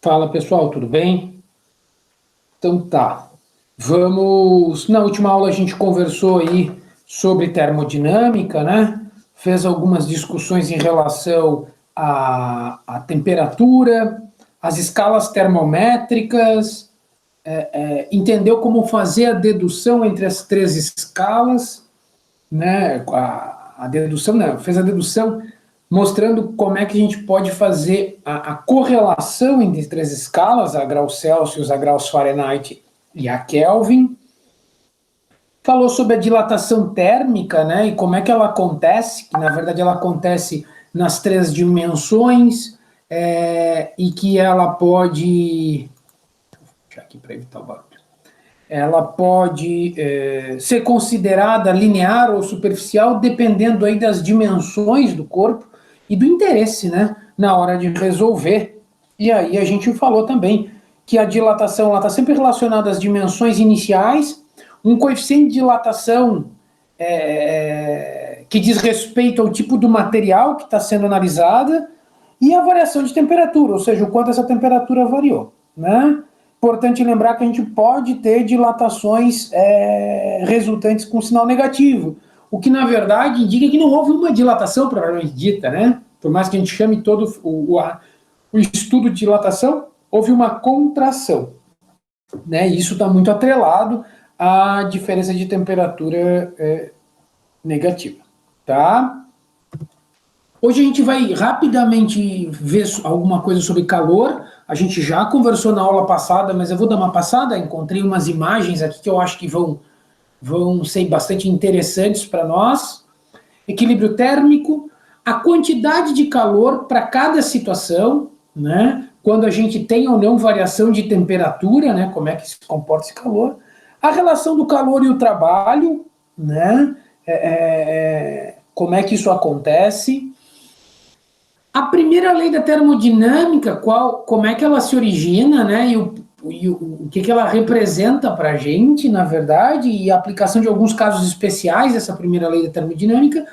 Fala pessoal, tudo bem? Então tá, vamos. Na última aula a gente conversou aí sobre termodinâmica, né? Fez algumas discussões em relação à temperatura, às escalas termométricas, entendeu como fazer a dedução entre as três escalas, né? A dedução, né? Fez a dedução mostrando como é que a gente pode fazer a correlação entre três escalas, a graus Celsius, a graus Fahrenheit e a Kelvin. Falou sobre a dilatação térmica, né, e como é que ela acontece, que na verdade ela acontece nas três dimensões, e que ela pode... Vou deixar aqui para evitar o barulho. Ela pode ser considerada linear ou superficial, dependendo aí das dimensões do corpo e do interesse, né, na hora de resolver. E aí a gente falou também que a dilatação está sempre relacionada às dimensões iniciais, um coeficiente de dilatação que diz respeito ao tipo do material que está sendo analisada e a variação de temperatura, ou seja, o quanto essa temperatura variou, né? Importante lembrar que a gente pode ter dilatações resultantes com sinal negativo, o que na verdade indica que não houve uma dilatação propriamente dita, né? Por mais que a gente chame todo o estudo de dilatação, houve uma contração, né? E isso está muito atrelado à diferença de temperatura negativa, tá? Hoje a gente vai rapidamente ver alguma coisa sobre calor. A gente já conversou na aula passada, mas eu vou dar uma passada. Encontrei umas imagens aqui que eu acho que vão ser bastante interessantes para nós. Equilíbrio térmico, a quantidade de calor para cada situação, né? Quando a gente tem ou não variação de temperatura, né? Como é que se comporta esse calor. A relação do calor e o trabalho, né? Como é que isso acontece. A primeira lei da termodinâmica, como é que ela se origina, né? E o que ela representa para a gente, na verdade, e a aplicação de alguns casos especiais dessa primeira lei da termodinâmica.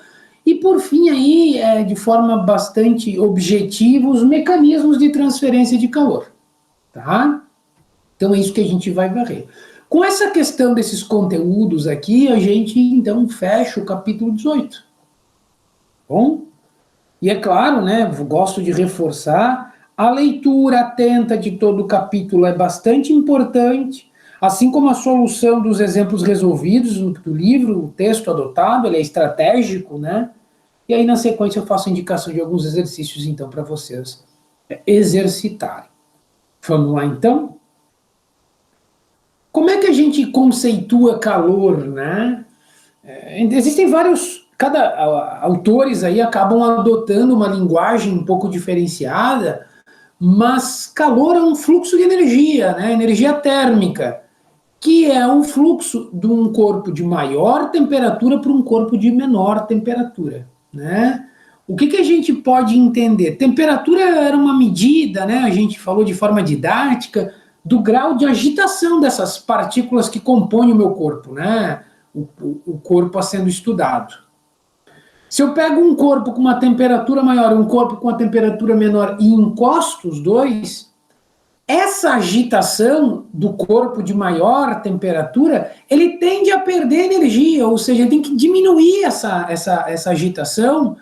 E, por fim, aí, de forma bastante objetiva, os mecanismos de transferência de calor. Tá? Então, é isso que a gente vai varrer. Com essa questão desses conteúdos aqui, a gente, então, fecha o capítulo 18. Bom? E é claro, né, gosto de reforçar, a leitura atenta de todo o capítulo é bastante importante, assim como a solução dos exemplos resolvidos do livro, o texto adotado, ele é estratégico, né? E aí, na sequência, eu faço a indicação de alguns exercícios, então, para vocês exercitarem. Vamos lá, então? Como é que a gente conceitua calor, né? Existem vários... autores aí acabam adotando uma linguagem um pouco diferenciada, mas calor é um fluxo de energia, né? Energia térmica, que é um fluxo de um corpo de maior temperatura para um corpo de menor temperatura, né? O que a gente pode entender? Temperatura era uma medida, né? A gente falou de forma didática, do grau de agitação dessas partículas que compõem o meu corpo, né? O corpo a sendo estudado. Se eu pego um corpo com uma temperatura maior e um corpo com uma temperatura menor e encosto os dois, essa agitação do corpo de maior temperatura, ele tende a perder energia, ou seja, tem que diminuir essa agitação,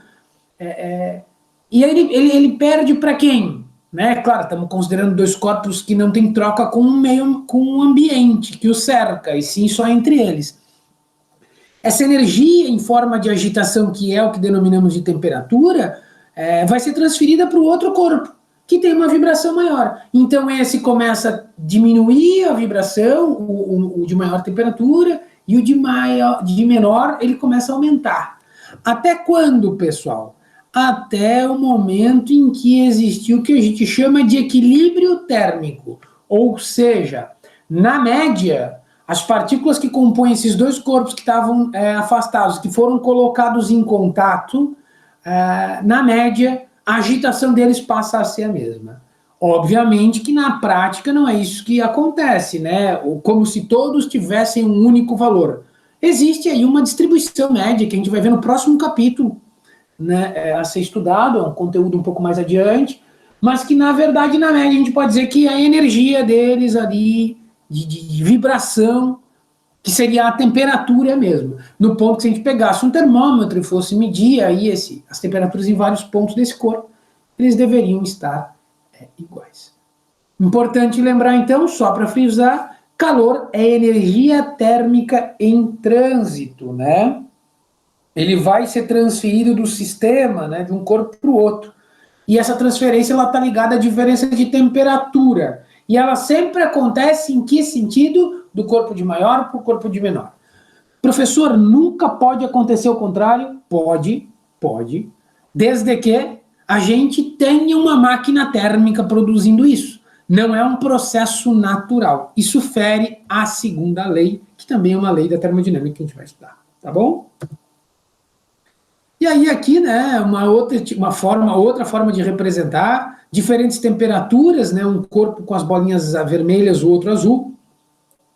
e ele perde para quem? Né? Claro, estamos considerando dois corpos que não têm troca com o ambiente que o cerca, e sim só entre eles. Essa energia em forma de agitação, que é o que denominamos de temperatura, vai ser transferida para o outro corpo, que tem uma vibração maior. Então esse começa a diminuir a vibração, o de maior temperatura, e o de menor, ele começa a aumentar. Até quando, pessoal? Até o momento em que existiu o que a gente chama de equilíbrio térmico. Ou seja, na média, as partículas que compõem esses dois corpos que estavam afastados, que foram colocados em contato, na média, a agitação deles passa a ser a mesma. Obviamente que na prática não é isso que acontece, né? Como se todos tivessem um único valor. Existe aí uma distribuição média que a gente vai ver no próximo capítulo, né, a ser estudado, é um conteúdo um pouco mais adiante, mas que, na verdade, na média, a gente pode dizer que a energia deles ali, de vibração, que seria a temperatura mesmo. No ponto que se a gente pegasse um termômetro e fosse medir aí as temperaturas em vários pontos desse corpo, eles deveriam estar iguais. Importante lembrar, então, só para frisar, calor é energia térmica em trânsito, né? Ele vai ser transferido do sistema, né, de um corpo para o outro. E essa transferência está ligada à diferença de temperatura. E ela sempre acontece em que sentido? Do corpo de maior para o corpo de menor. Professor, nunca pode acontecer o contrário? Pode, pode. Desde que a gente tenha uma máquina térmica produzindo isso. Não é um processo natural. Isso fere a segunda lei, que também é uma lei da termodinâmica que a gente vai estudar. Tá bom? E aí aqui, né, outra forma de representar diferentes temperaturas, né, um corpo com as bolinhas vermelhas, o outro azul,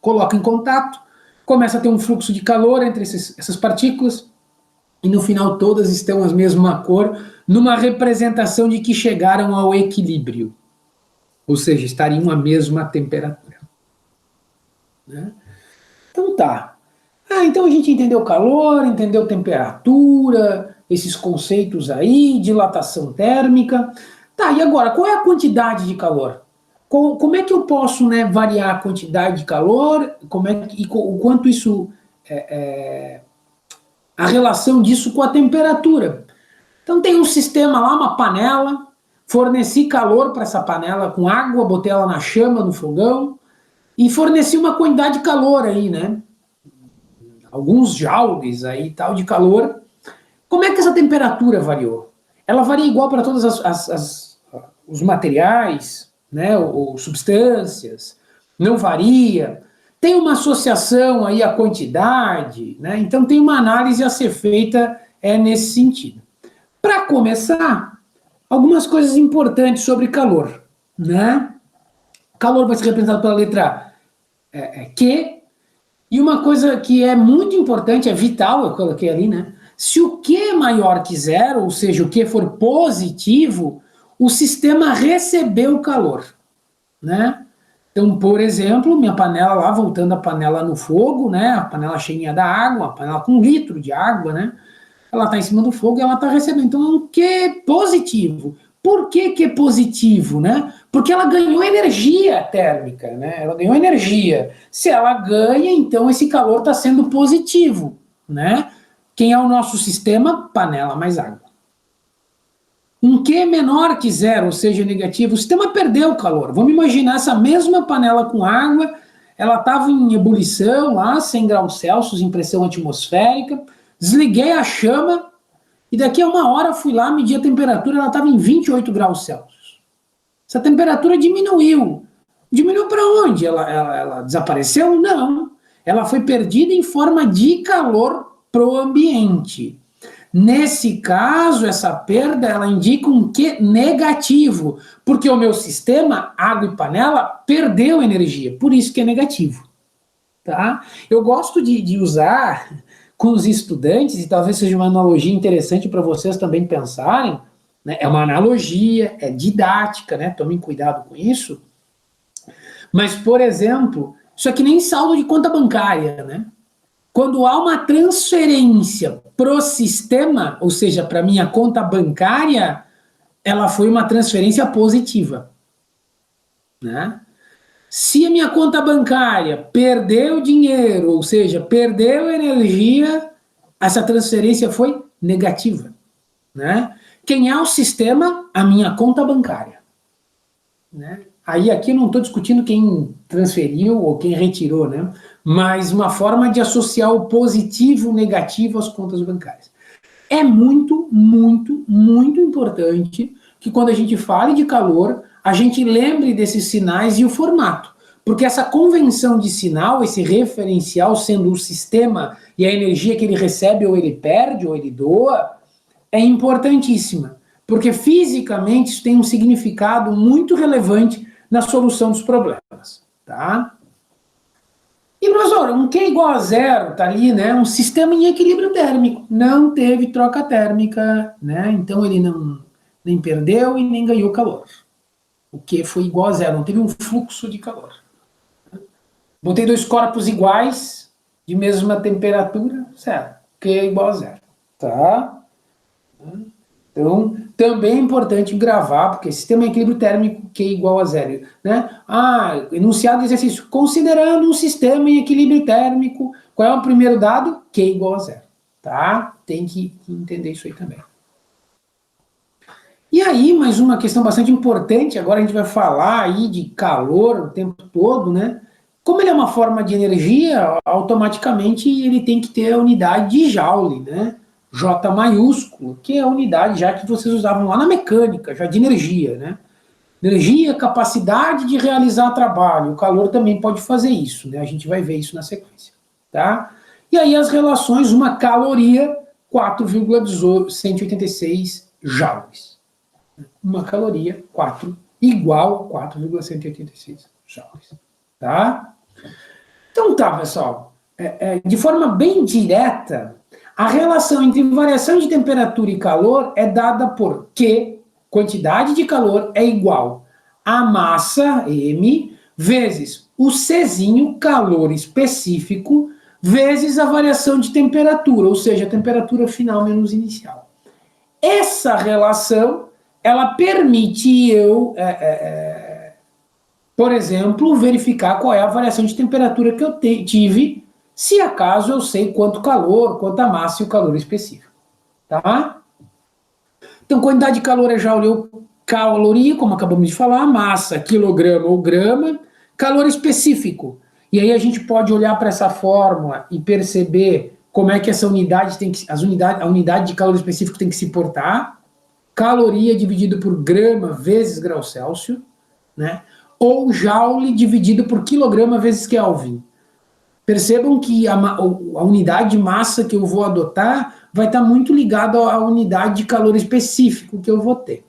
coloca em contato, começa a ter um fluxo de calor entre essas partículas, e no final todas estão a mesma cor, numa representação de que chegaram ao equilíbrio, ou seja, estariam a mesma temperatura. Né? Então tá. Então a gente entendeu calor, entendeu temperatura, esses conceitos aí, dilatação térmica. Tá, e agora, qual é a quantidade de calor? Como é que eu posso, né, variar a quantidade de calor? O quanto isso a relação disso com a temperatura? Então tem um sistema lá, uma panela, forneci calor para essa panela com água, botei ela na chama, no fogão, e forneci uma quantidade de calor aí, né? Alguns joules aí tal de calor. Como é que essa temperatura variou? Ela varia igual para todos os materiais, né, ou substâncias? Não varia? Tem uma associação aí à quantidade, né? Então tem uma análise a ser feita nesse sentido. Para começar, algumas coisas importantes sobre calor, né? Calor vai ser representado pela letra Q, e uma coisa que é muito importante, é vital, eu coloquei ali, né? Se o Q é maior que zero, ou seja, o Q for positivo, o sistema recebeu calor, né? Então, por exemplo, minha panela lá, voltando a panela no fogo, né? A panela cheinha da água, a panela com 1 litro de água, né? Ela está em cima do fogo e ela está recebendo. Então, é um Q positivo. Por que Q positivo, né? Porque ela ganhou energia térmica, né? Ela ganhou energia. Se ela ganha, então esse calor está sendo positivo, né? Quem é o nosso sistema? Panela mais água. Um Q menor que zero, ou seja, negativo, o sistema perdeu o calor. Vamos imaginar essa mesma panela com água, ela estava em ebulição lá, 100 graus Celsius, em pressão atmosférica, desliguei a chama e daqui a 1 hora fui lá medir a temperatura, ela estava em 28 graus Celsius. Essa temperatura diminuiu. Diminuiu para onde? Ela desapareceu? Não. Ela foi perdida em forma de calor para o ambiente. Nesse caso, essa perda, ela indica um Q negativo, porque o meu sistema, água e panela, perdeu energia, por isso que é negativo. Tá? Eu gosto de usar com os estudantes, e talvez seja uma analogia interessante para vocês também pensarem, né? É uma analogia, é didática, né? Tomem cuidado com isso. Mas, por exemplo, isso aqui nem saldo de conta bancária, né? Quando há uma transferência para o sistema, ou seja, para a minha conta bancária, ela foi uma transferência positiva. Né? Se a minha conta bancária perdeu dinheiro, ou seja, perdeu energia, essa transferência foi negativa. Né? Quem é o sistema? A minha conta bancária. Né? Aí aqui eu não estou discutindo quem transferiu ou quem retirou, né? Mas uma forma de associar o positivo e o negativo às contas bancárias. É muito, muito, muito importante que quando a gente fale de calor, a gente lembre desses sinais e o formato. Porque essa convenção de sinal, esse referencial sendo o sistema e a energia que ele recebe ou ele perde ou ele doa, é importantíssima. Porque fisicamente isso tem um significado muito relevante na solução dos problemas, tá? E, professor, um Q igual a zero, tá ali, né? Um sistema em equilíbrio térmico. Não teve troca térmica, né? Então ele nem perdeu e nem ganhou calor. O Q foi igual a zero, não teve um fluxo de calor. Botei dois corpos iguais, de mesma temperatura, zero. Q é igual a zero. Tá? Então, também é importante gravar, porque sistema de equilíbrio térmico Q igual a zero. Né? Enunciado de exercício. Considerando um sistema em equilíbrio térmico, qual é o primeiro dado? Q igual a zero. Tá? Tem que entender isso aí também. E aí, mais uma questão bastante importante, agora a gente vai falar aí de calor o tempo todo, né? Como ele é uma forma de energia, automaticamente ele tem que ter a unidade de Joule, né? J maiúsculo, que é a unidade já que vocês usavam lá na mecânica, já de energia, né? Energia, capacidade de realizar trabalho. O calor também pode fazer isso, né? A gente vai ver isso na sequência, tá? E aí as relações, uma caloria, 4,186 joules. Uma caloria, 4, igual a 4,186 joules, tá? Então tá, pessoal. De forma bem direta, a relação entre variação de temperatura e calor é dada por Q, quantidade de calor, é igual a massa, M, vezes o Czinho, calor específico, vezes a variação de temperatura, ou seja, a temperatura final menos inicial. Essa relação, ela permite eu, por exemplo, verificar qual é a variação de temperatura que eu tive, se acaso eu sei quanto calor, quanta massa e o calor específico. Tá? Então, quantidade de calor é joule ou caloria, como acabamos de falar, massa, quilograma ou grama, calor específico. E aí a gente pode olhar para essa fórmula e perceber como é que essa unidade tem que, a unidade de calor específico tem que se portar. Caloria dividido por grama vezes grau Celsius, né? Ou joule dividido por quilograma vezes Kelvin. Percebam que a unidade de massa que eu vou adotar vai estar muito ligada à unidade de calor específico que eu vou ter,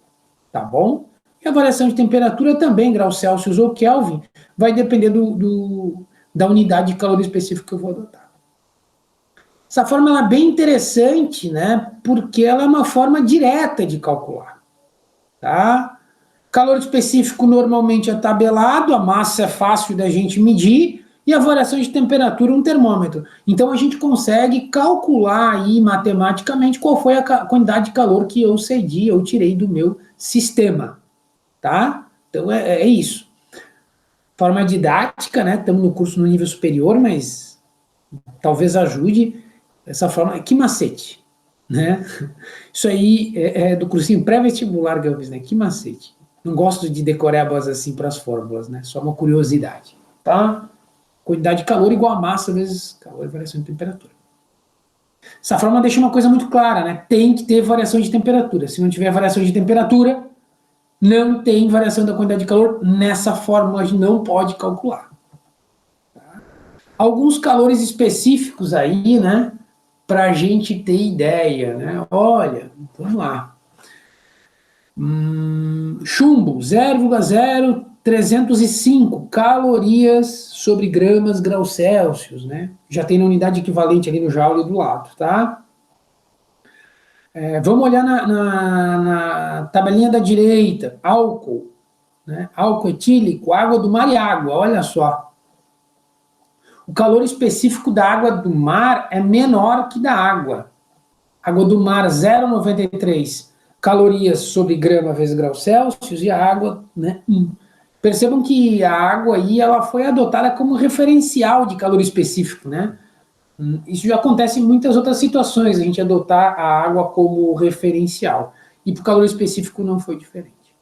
tá bom? E a variação de temperatura também, grau Celsius ou Kelvin, vai depender da unidade de calor específico que eu vou adotar. Essa forma ela é bem interessante, né? Porque ela é uma forma direta de calcular, tá? Calor específico normalmente é tabelado, a massa é fácil da gente medir, e a variação de temperatura um termômetro. Então a gente consegue calcular aí matematicamente qual foi a quantidade de calor que eu cedi, eu tirei do meu sistema, tá? Então é isso. Forma didática, né? Estamos no curso no nível superior, mas talvez ajude essa forma. Que macete, né? Isso aí é do cursinho pré-vestibular, Galvez, né? Que macete. Não gosto de decorebas assim para as fórmulas, né? Só uma curiosidade, tá? Quantidade de calor igual a massa vezes calor e variação de temperatura. Essa forma deixa uma coisa muito clara, né? Tem que ter variação de temperatura. Se não tiver variação de temperatura, não tem variação da quantidade de calor. Nessa fórmula a gente não pode calcular. Tá? Alguns calores específicos aí, né? Para a gente ter ideia, né? Olha, vamos lá. Chumbo, 0,0305 calorias sobre gramas grau Celsius, né? Já tem na unidade equivalente ali no joule do lado, tá? Vamos olhar na tabelinha da direita, álcool, né? Álcool etílico, água do mar e água, olha só. O calor específico da água do mar é menor que da água. Água do mar, 0,93 calorias sobre grama vezes grau Celsius, e a água, né, 1. Percebam que a água aí, ela foi adotada como referencial de calor específico, né? Isso já acontece em muitas outras situações, a gente adotar a água como referencial. E para o calor específico não foi diferente.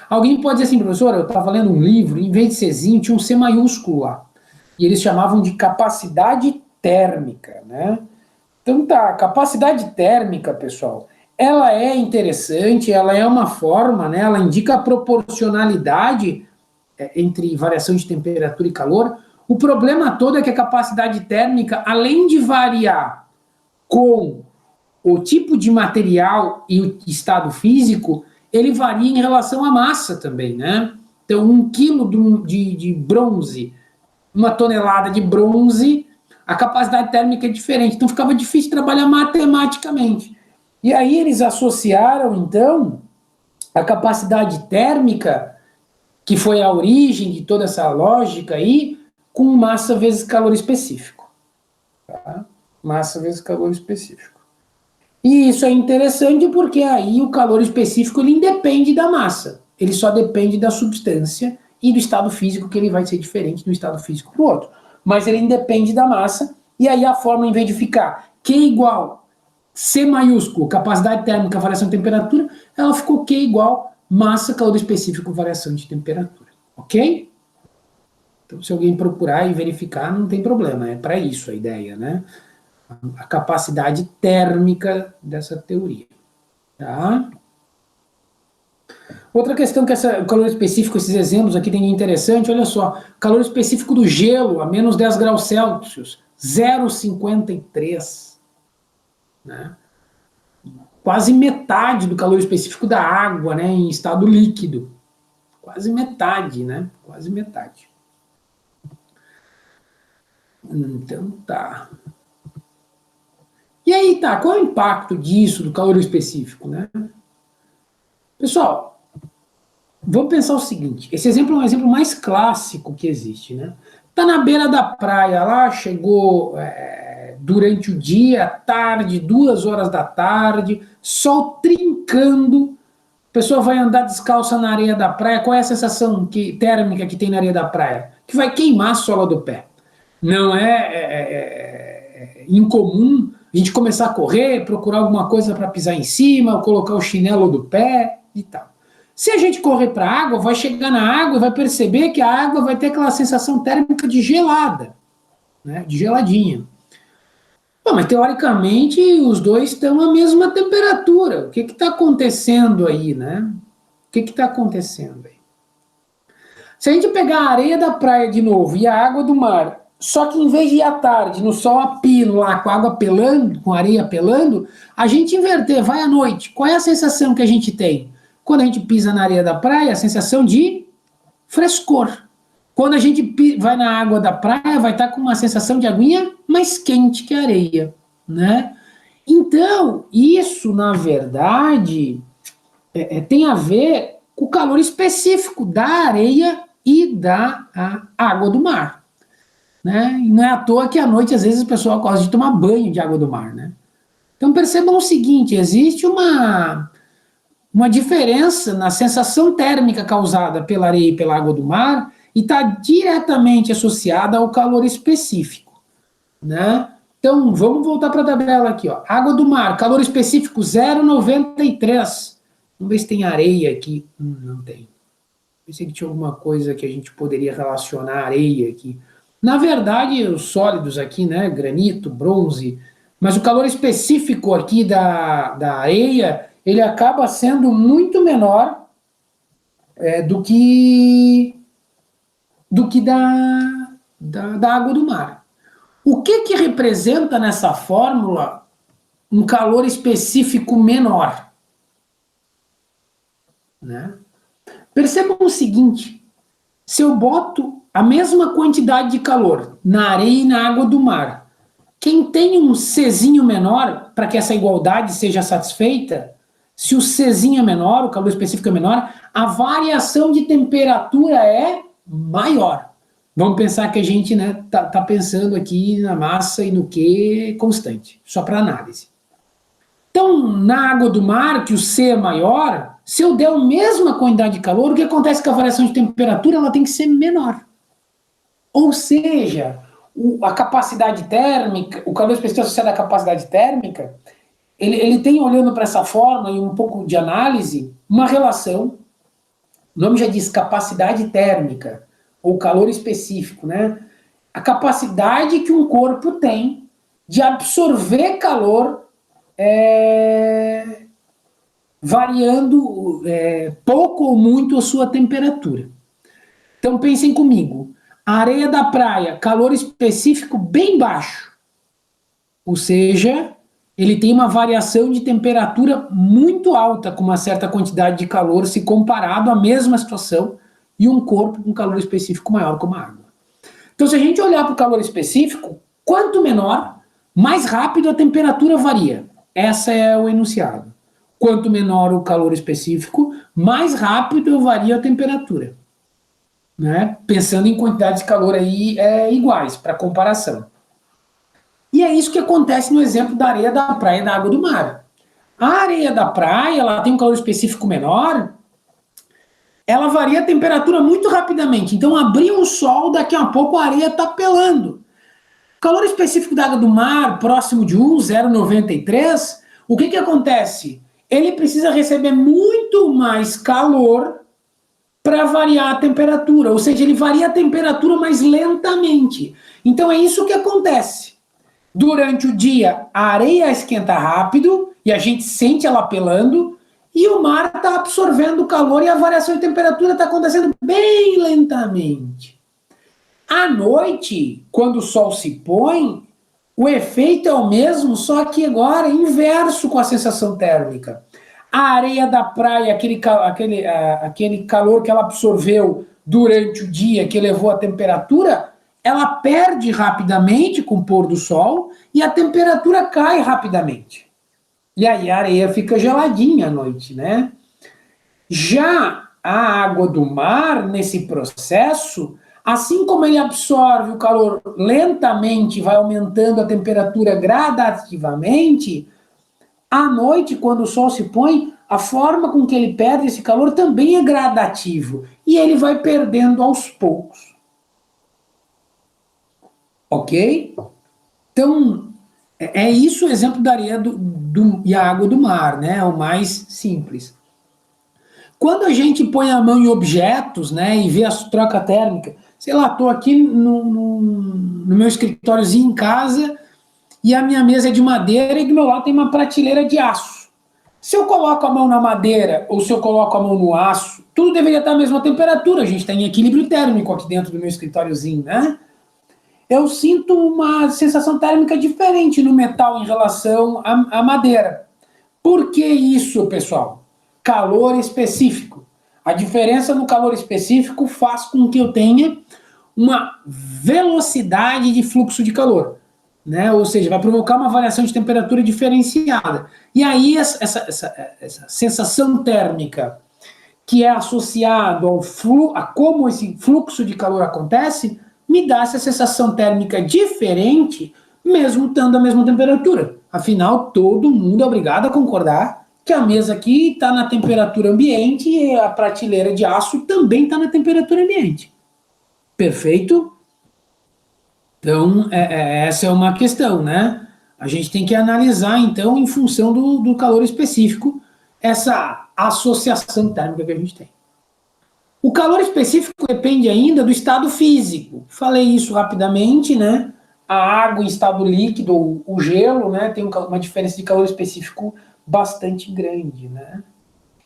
Alguém pode dizer assim, professor, eu estava lendo um livro, em vez de Czinho, tinha um C maiúsculo lá. E eles chamavam de capacidade térmica, né? Então tá, capacidade térmica, pessoal, ela é interessante, ela é uma forma, né, ela indica a proporcionalidade entre variação de temperatura e calor. O problema todo é que a capacidade térmica, além de variar com o tipo de material e o estado físico, ele varia em relação à massa também, né? Então, 1 quilo de bronze, 1 tonelada de bronze, a capacidade térmica é diferente, então ficava difícil trabalhar matematicamente. E aí eles associaram, então, a capacidade térmica que foi a origem de toda essa lógica aí, com massa vezes calor específico. Tá? Massa vezes calor específico. E isso é interessante porque aí o calor específico ele independe da massa. Ele só depende da substância e do estado físico, que ele vai ser diferente do estado físico do outro. Mas ele independe da massa, e aí a fórmula, em vez de ficar Q igual C maiúsculo, capacidade térmica, variação de temperatura, ela ficou Q igual massa, calor específico, variação de temperatura. Ok? Então, se alguém procurar e verificar, não tem problema. É para isso a ideia, né? A capacidade térmica dessa teoria. Tá? Outra questão que o calor específico, esses exemplos aqui tem interessante, olha só, calor específico do gelo a menos 10 graus Celsius, 0,53. Né? Quase metade do calor específico da água, né, em estado líquido. Quase metade, né? Quase metade. Então tá. E aí tá, qual é o impacto disso, do calor específico, né? Pessoal, vamos pensar o seguinte, esse exemplo é um exemplo mais clássico que existe, né? Tá na beira da praia lá, chegou durante o dia, tarde, 2 horas da tarde, sol trincando, a pessoa vai andar descalça na areia da praia, qual é a sensação térmica que tem na areia da praia? Que vai queimar a sola do pé. Não é incomum a gente começar a correr, procurar alguma coisa para pisar em cima, ou colocar o chinelo do pé e tal. Se a gente correr para a água, vai chegar na água e vai perceber que a água vai ter aquela sensação térmica de gelada, né, de geladinha. Bom, mas teoricamente os dois estão à mesma temperatura. O que está acontecendo aí, né? O que está acontecendo aí? Se a gente pegar a areia da praia de novo e a água do mar, só que em vez de ir à tarde, no sol a pino lá, com a água pelando, com a areia pelando, a gente inverter, vai à noite. Qual é a sensação que a gente tem? Quando a gente pisa na areia da praia, a sensação de frescor. Quando a gente vai na água da praia, vai estar com uma sensação de aguinha mais quente que a areia, né? Então, isso, na verdade, tem a ver com o calor específico da areia e da água do mar, né? E não é à toa que à noite, às vezes, o pessoal gosta de tomar banho de água do mar, né? Então, percebam o seguinte, existe uma diferença na sensação térmica causada pela areia e pela água do mar e está diretamente associada ao calor específico, né? Então, vamos voltar para a tabela aqui, ó. Água do mar, calor específico 0,93. Vamos ver se tem areia aqui. Não tem. Pensei que tinha alguma coisa que a gente poderia relacionar a areia aqui. Na verdade, os sólidos aqui, né? Granito, bronze. Mas o calor específico aqui da areia, ele acaba sendo muito menor do que da água do mar. O que representa nessa fórmula um calor específico menor? Né? Percebam o seguinte, se eu boto a mesma quantidade de calor na areia e na água do mar, quem tem um Czinho menor, para que essa igualdade seja satisfeita, se o Czinho é menor, o calor específico é menor, a variação de temperatura é maior. Vamos pensar que a gente tá pensando aqui na massa e no Q constante, só para análise. Então, na água do mar, que o C é maior, se eu der a mesma quantidade de calor, o que acontece com a variação de temperatura? Ela tem que ser menor. Ou seja, a capacidade térmica, o calor específico associado à capacidade térmica, ele tem, olhando para essa forma e um pouco de análise, uma relação, o nome já diz capacidade térmica, ou calor específico, né? A capacidade que um corpo tem de absorver calor variando pouco ou muito a sua temperatura. Então pensem comigo, a areia da praia, calor específico bem baixo, ou seja, ele tem uma variação de temperatura muito alta com uma certa quantidade de calor se comparado à mesma situação e um corpo com calor específico maior como a água. Então se a gente olhar para o calor específico, quanto menor, mais rápido a temperatura varia. Esse é o enunciado. Quanto menor o calor específico, mais rápido varia a temperatura. né? Pensando em quantidades de calor aí iguais, para comparação. E é isso que acontece no exemplo da areia da praia e da água do mar. A areia da praia, ela tem um calor específico menor, ela varia a temperatura muito rapidamente. Então, abriu o sol, daqui a pouco a areia está pelando. O calor específico da água do mar, próximo de 1, 0,93, o que acontece? Ele precisa receber muito mais calor para variar a temperatura, ou seja, ele varia a temperatura mais lentamente. Então é isso que acontece. Durante o dia, a areia esquenta rápido e a gente sente ela pelando, e o mar está absorvendo o calor e a variação de temperatura está acontecendo bem lentamente. À noite, quando o sol se põe, o efeito é o mesmo, só que agora é inverso com a sensação térmica. A areia da praia, aquele calor que ela absorveu durante o dia, que elevou a temperatura, ela perde rapidamente com o pôr do sol e a temperatura cai rapidamente. E aí a areia fica geladinha à noite, né? Já a água do mar, nesse processo, assim como ele absorve o calor lentamente, vai aumentando a temperatura gradativamente, à noite, quando o sol se põe, a forma com que ele perde esse calor também é gradativo. E ele vai perdendo aos poucos. Ok? Então, é isso o exemplo da areia e a água do mar, né? É o mais simples. Quando a gente põe a mão em objetos, né, e vê a troca térmica, sei lá, estou aqui no meu escritóriozinho em casa e a minha mesa é de madeira e do meu lado tem uma prateleira de aço. Se eu coloco a mão na madeira ou se eu coloco a mão no aço, tudo deveria estar à mesma temperatura. A gente está em equilíbrio térmico aqui dentro do meu escritóriozinho, né? Eu sinto uma sensação térmica diferente no metal em relação à madeira. Por que isso, pessoal? Calor específico. A diferença no calor específico faz com que eu tenha uma velocidade de fluxo de calor, né? Ou seja, vai provocar uma variação de temperatura diferenciada. E aí essa sensação térmica que é associado a como esse fluxo de calor acontece, me dá essa sensação térmica diferente, mesmo estando a mesma temperatura. Afinal, todo mundo é obrigado a concordar que a mesa aqui está na temperatura ambiente e a prateleira de aço também está na temperatura ambiente. Perfeito? Então, essa é uma questão, né? A gente tem que analisar, então, em função do calor específico, essa associação térmica que a gente tem. O calor específico depende ainda do estado físico. Falei isso rapidamente, né? A água em estado líquido, o gelo, né? Tem uma diferença de calor específico bastante grande, né?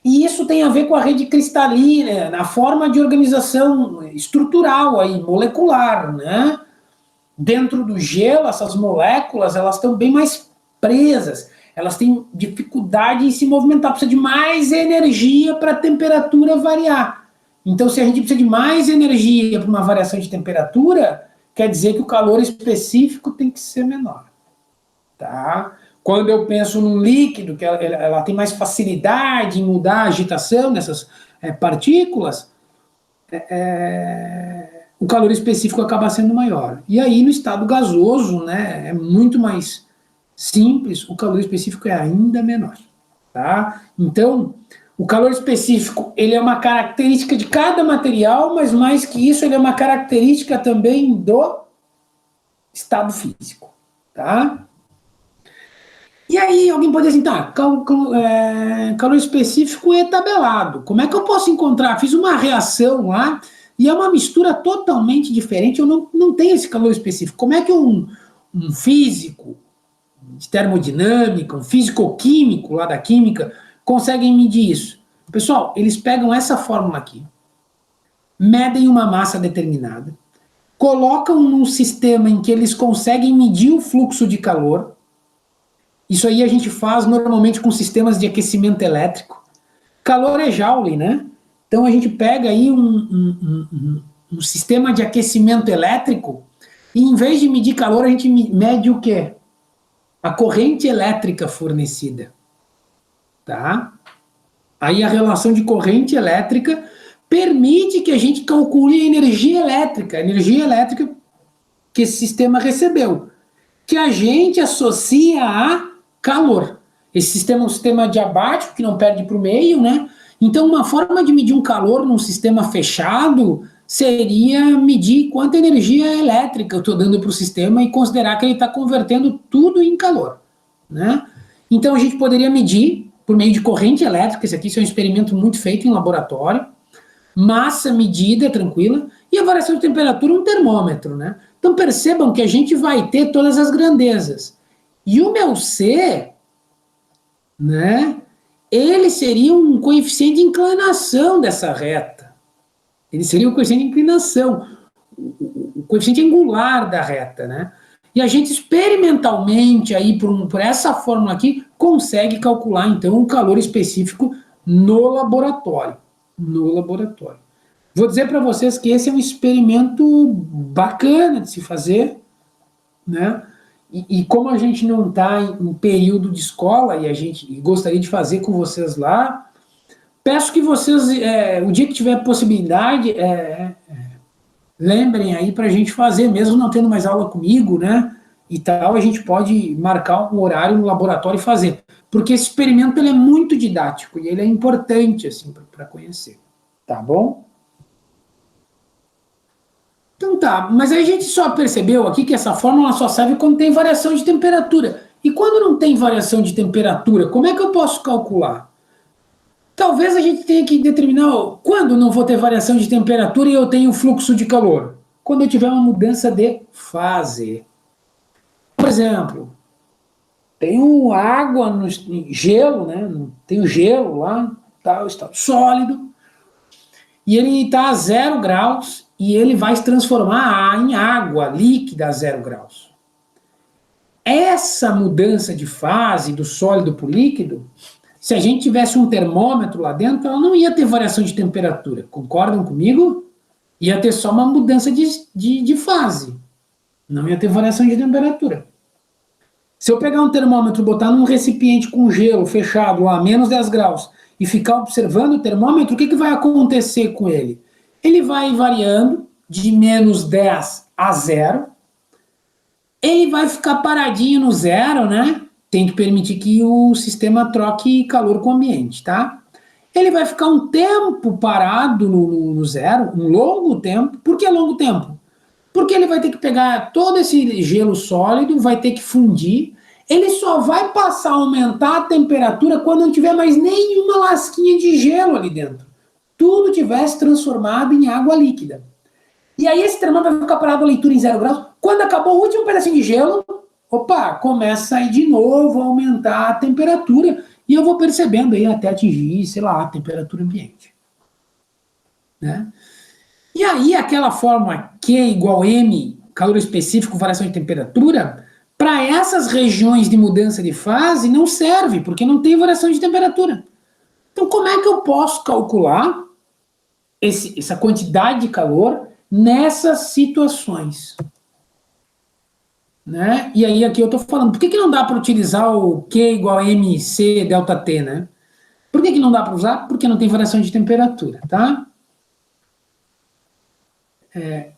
E isso tem a ver com a rede cristalina, na forma de organização estrutural aí, molecular, né? Dentro do gelo, essas moléculas, elas estão bem mais presas. Elas têm dificuldade em se movimentar, precisa de mais energia para a temperatura variar. Então, se a gente precisa de mais energia para uma variação de temperatura, quer dizer que o calor específico tem que ser menor. Tá? Quando eu penso num líquido, que ela tem mais facilidade em mudar a agitação dessas partículas, o calor específico acaba sendo maior. E aí, no estado gasoso, né, é muito mais simples, o calor específico é ainda menor. Tá? Então, o calor específico, ele é uma característica de cada material, mas mais que isso, ele é uma característica também do estado físico. Tá? E aí, alguém pode dizer assim, tá, calor específico é tabelado. Como é que eu posso encontrar? Fiz uma reação lá e é uma mistura totalmente diferente, eu não tenho esse calor específico. Como é que um físico de termodinâmica, um físico-químico lá da química, conseguem medir isso? Pessoal, eles pegam essa fórmula aqui, medem uma massa determinada, colocam num sistema em que eles conseguem medir o fluxo de calor. Isso aí a gente faz normalmente com sistemas de aquecimento elétrico. Calor é Joule, né? Então a gente pega aí um sistema de aquecimento elétrico e em vez de medir calor, a gente mede o quê? A corrente elétrica fornecida. Tá? Aí a relação de corrente elétrica permite que a gente calcule a energia elétrica que esse sistema recebeu, que a gente associa a calor. Esse sistema é um sistema diabático, que não perde para o meio, né? Então, uma forma de medir um calor num sistema fechado seria medir quanta energia elétrica eu estou dando para o sistema e considerar que ele está convertendo tudo em calor, né? Então, a gente poderia medir por meio de corrente elétrica, esse aqui é um experimento muito feito em laboratório, massa medida, tranquila, e a variação de temperatura, um termômetro, né? Então percebam que a gente vai ter todas as grandezas. E o meu C, né, ele seria um coeficiente de inclinação dessa reta. Ele seria o coeficiente de inclinação, o coeficiente angular da reta, né? E a gente experimentalmente, aí por essa fórmula aqui, consegue calcular, então, o calor específico no laboratório. Vou dizer para vocês que esse é um experimento bacana de se fazer, né? E como a gente não está em período de escola e a gente gostaria de fazer com vocês lá, peço que vocês, o dia que tiver possibilidade, lembrem aí para a gente fazer, mesmo não tendo mais aula comigo, né? E tal, a gente pode marcar um horário no laboratório e fazer. Porque esse experimento ele é muito didático e ele é importante assim, para conhecer. Tá bom? Então tá, mas a gente só percebeu aqui que essa fórmula só serve quando tem variação de temperatura. E quando não tem variação de temperatura, como é que eu posso calcular? Talvez a gente tenha que determinar quando não vou ter variação de temperatura e eu tenho fluxo de calor. Quando eu tiver uma mudança de fase. Por exemplo, tenho água no gelo, né? Tenho gelo lá, tá, estado sólido, e ele está a 0 graus e ele vai se transformar em água líquida a 0 graus. Essa mudança de fase do sólido para o líquido, se a gente tivesse um termômetro lá dentro, ela não ia ter variação de temperatura. Concordam comigo? Ia ter só uma mudança de fase. Não ia ter variação de temperatura. Se eu pegar um termômetro e botar num recipiente com gelo fechado lá, menos 10 graus, e ficar observando o termômetro, o que vai acontecer com ele? Ele vai variando de menos 10 a 0. Ele vai ficar paradinho no 0, né? Tem que permitir que o sistema troque calor com o ambiente, tá? Ele vai ficar um tempo parado no 0, um longo tempo. Por que longo tempo? Porque ele vai ter que pegar todo esse gelo sólido, vai ter que fundir. Ele só vai passar a aumentar a temperatura quando não tiver mais nenhuma lasquinha de gelo ali dentro. Tudo tivesse transformado em água líquida. E aí esse termômetro vai ficar parado a leitura em 0 graus. Quando acabou o último pedacinho de gelo, opa, começa aí de novo a aumentar a temperatura. E eu vou percebendo aí até atingir, sei lá, a temperatura ambiente. Né? E aí aquela fórmula Q igual M, calor específico, variação de temperatura, para essas regiões de mudança de fase não serve, porque não tem variação de temperatura. Então como é que eu posso calcular essa quantidade de calor nessas situações? Né? E aí aqui eu estou falando, por que não dá para utilizar o Q igual a MC delta T, né? Por que não dá para usar? Porque não tem variação de temperatura, tá?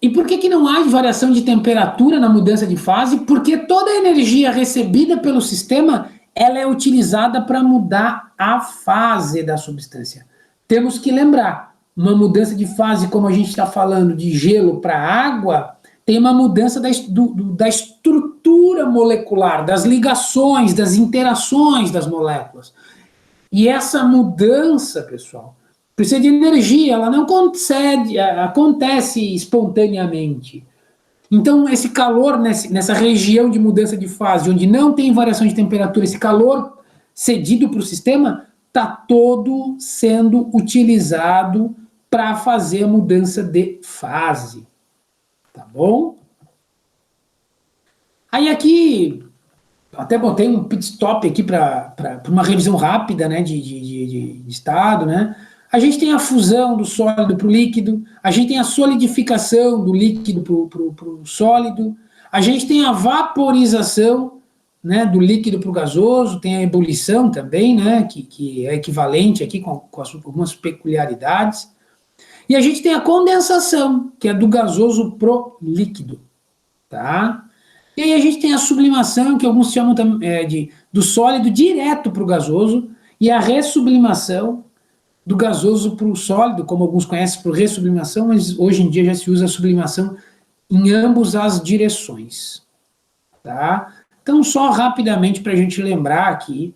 E por que não há variação de temperatura na mudança de fase? Porque toda a energia recebida pelo sistema, ela é utilizada para mudar a fase da substância. Temos que lembrar, uma mudança de fase, como a gente está falando, de gelo para água, tem uma mudança da estrutura molecular, das ligações, das interações das moléculas. E essa mudança, pessoal, precisa de energia, ela não acontece espontaneamente. Então, esse calor nessa região de mudança de fase, onde não tem variação de temperatura, esse calor cedido para o sistema, está todo sendo utilizado para fazer a mudança de fase. Tá bom? Aí aqui, até botei um pit stop aqui para uma revisão rápida, né, de estado, né? A gente tem a fusão do sólido para o líquido, a gente tem a solidificação do líquido para o sólido, a gente tem a vaporização, né, do líquido para o gasoso, tem a ebulição também, né, que é equivalente aqui com algumas peculiaridades. E a gente tem a condensação, que é do gasoso pro líquido, tá? E aí a gente tem a sublimação, que alguns chamam do sólido direto para o gasoso, e a ressublimação do gasoso para o sólido, como alguns conhecem por ressublimação, mas hoje em dia já se usa a sublimação em ambas as direções, tá? Então, só rapidamente para a gente lembrar aqui,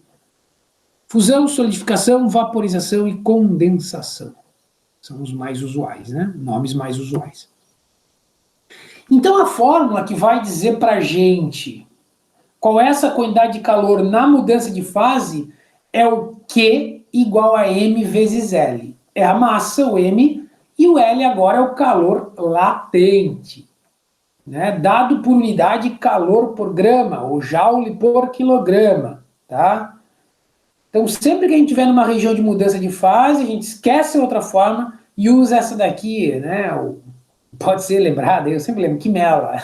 fusão, solidificação, vaporização e condensação. São os mais usuais, né? Nomes mais usuais. Então, a fórmula que vai dizer para a gente qual é essa quantidade de calor na mudança de fase é o Q igual a M vezes L. É a massa, o M, e o L agora é o calor latente, né? Dado por unidade calor por grama, ou joule por quilograma, tá? Então, sempre que a gente estiver numa região de mudança de fase, a gente esquece a outra forma e usa essa daqui, né? Pode ser lembrada, eu sempre lembro, quimela.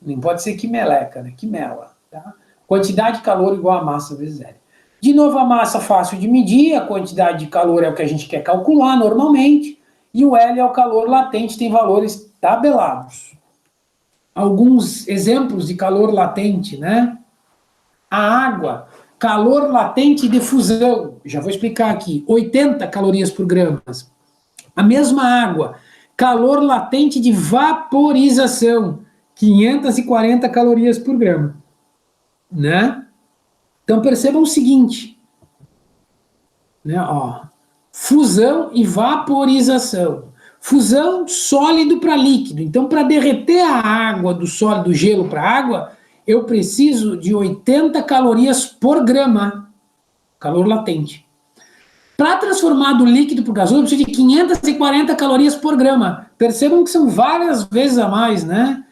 Nem pode ser quimeleca, né? Quimela, tá? Quantidade de calor igual a massa vezes L. De novo, a massa fácil de medir, a quantidade de calor é o que a gente quer calcular normalmente, e o L é o calor latente, tem valores tabelados. Alguns exemplos de calor latente, né? A água, calor latente de fusão, já vou explicar aqui, 80 calorias por grama. A mesma água, calor latente de vaporização, 540 calorias por grama, né? Então percebam o seguinte, né? Ó, fusão e vaporização. Fusão, sólido para líquido. Então, para derreter a água do sólido, do gelo para água, eu preciso de 80 calorias por grama, calor latente. Para transformar do líquido para o gasoso, eu preciso de 540 calorias por grama. Percebam que são várias vezes a mais, né?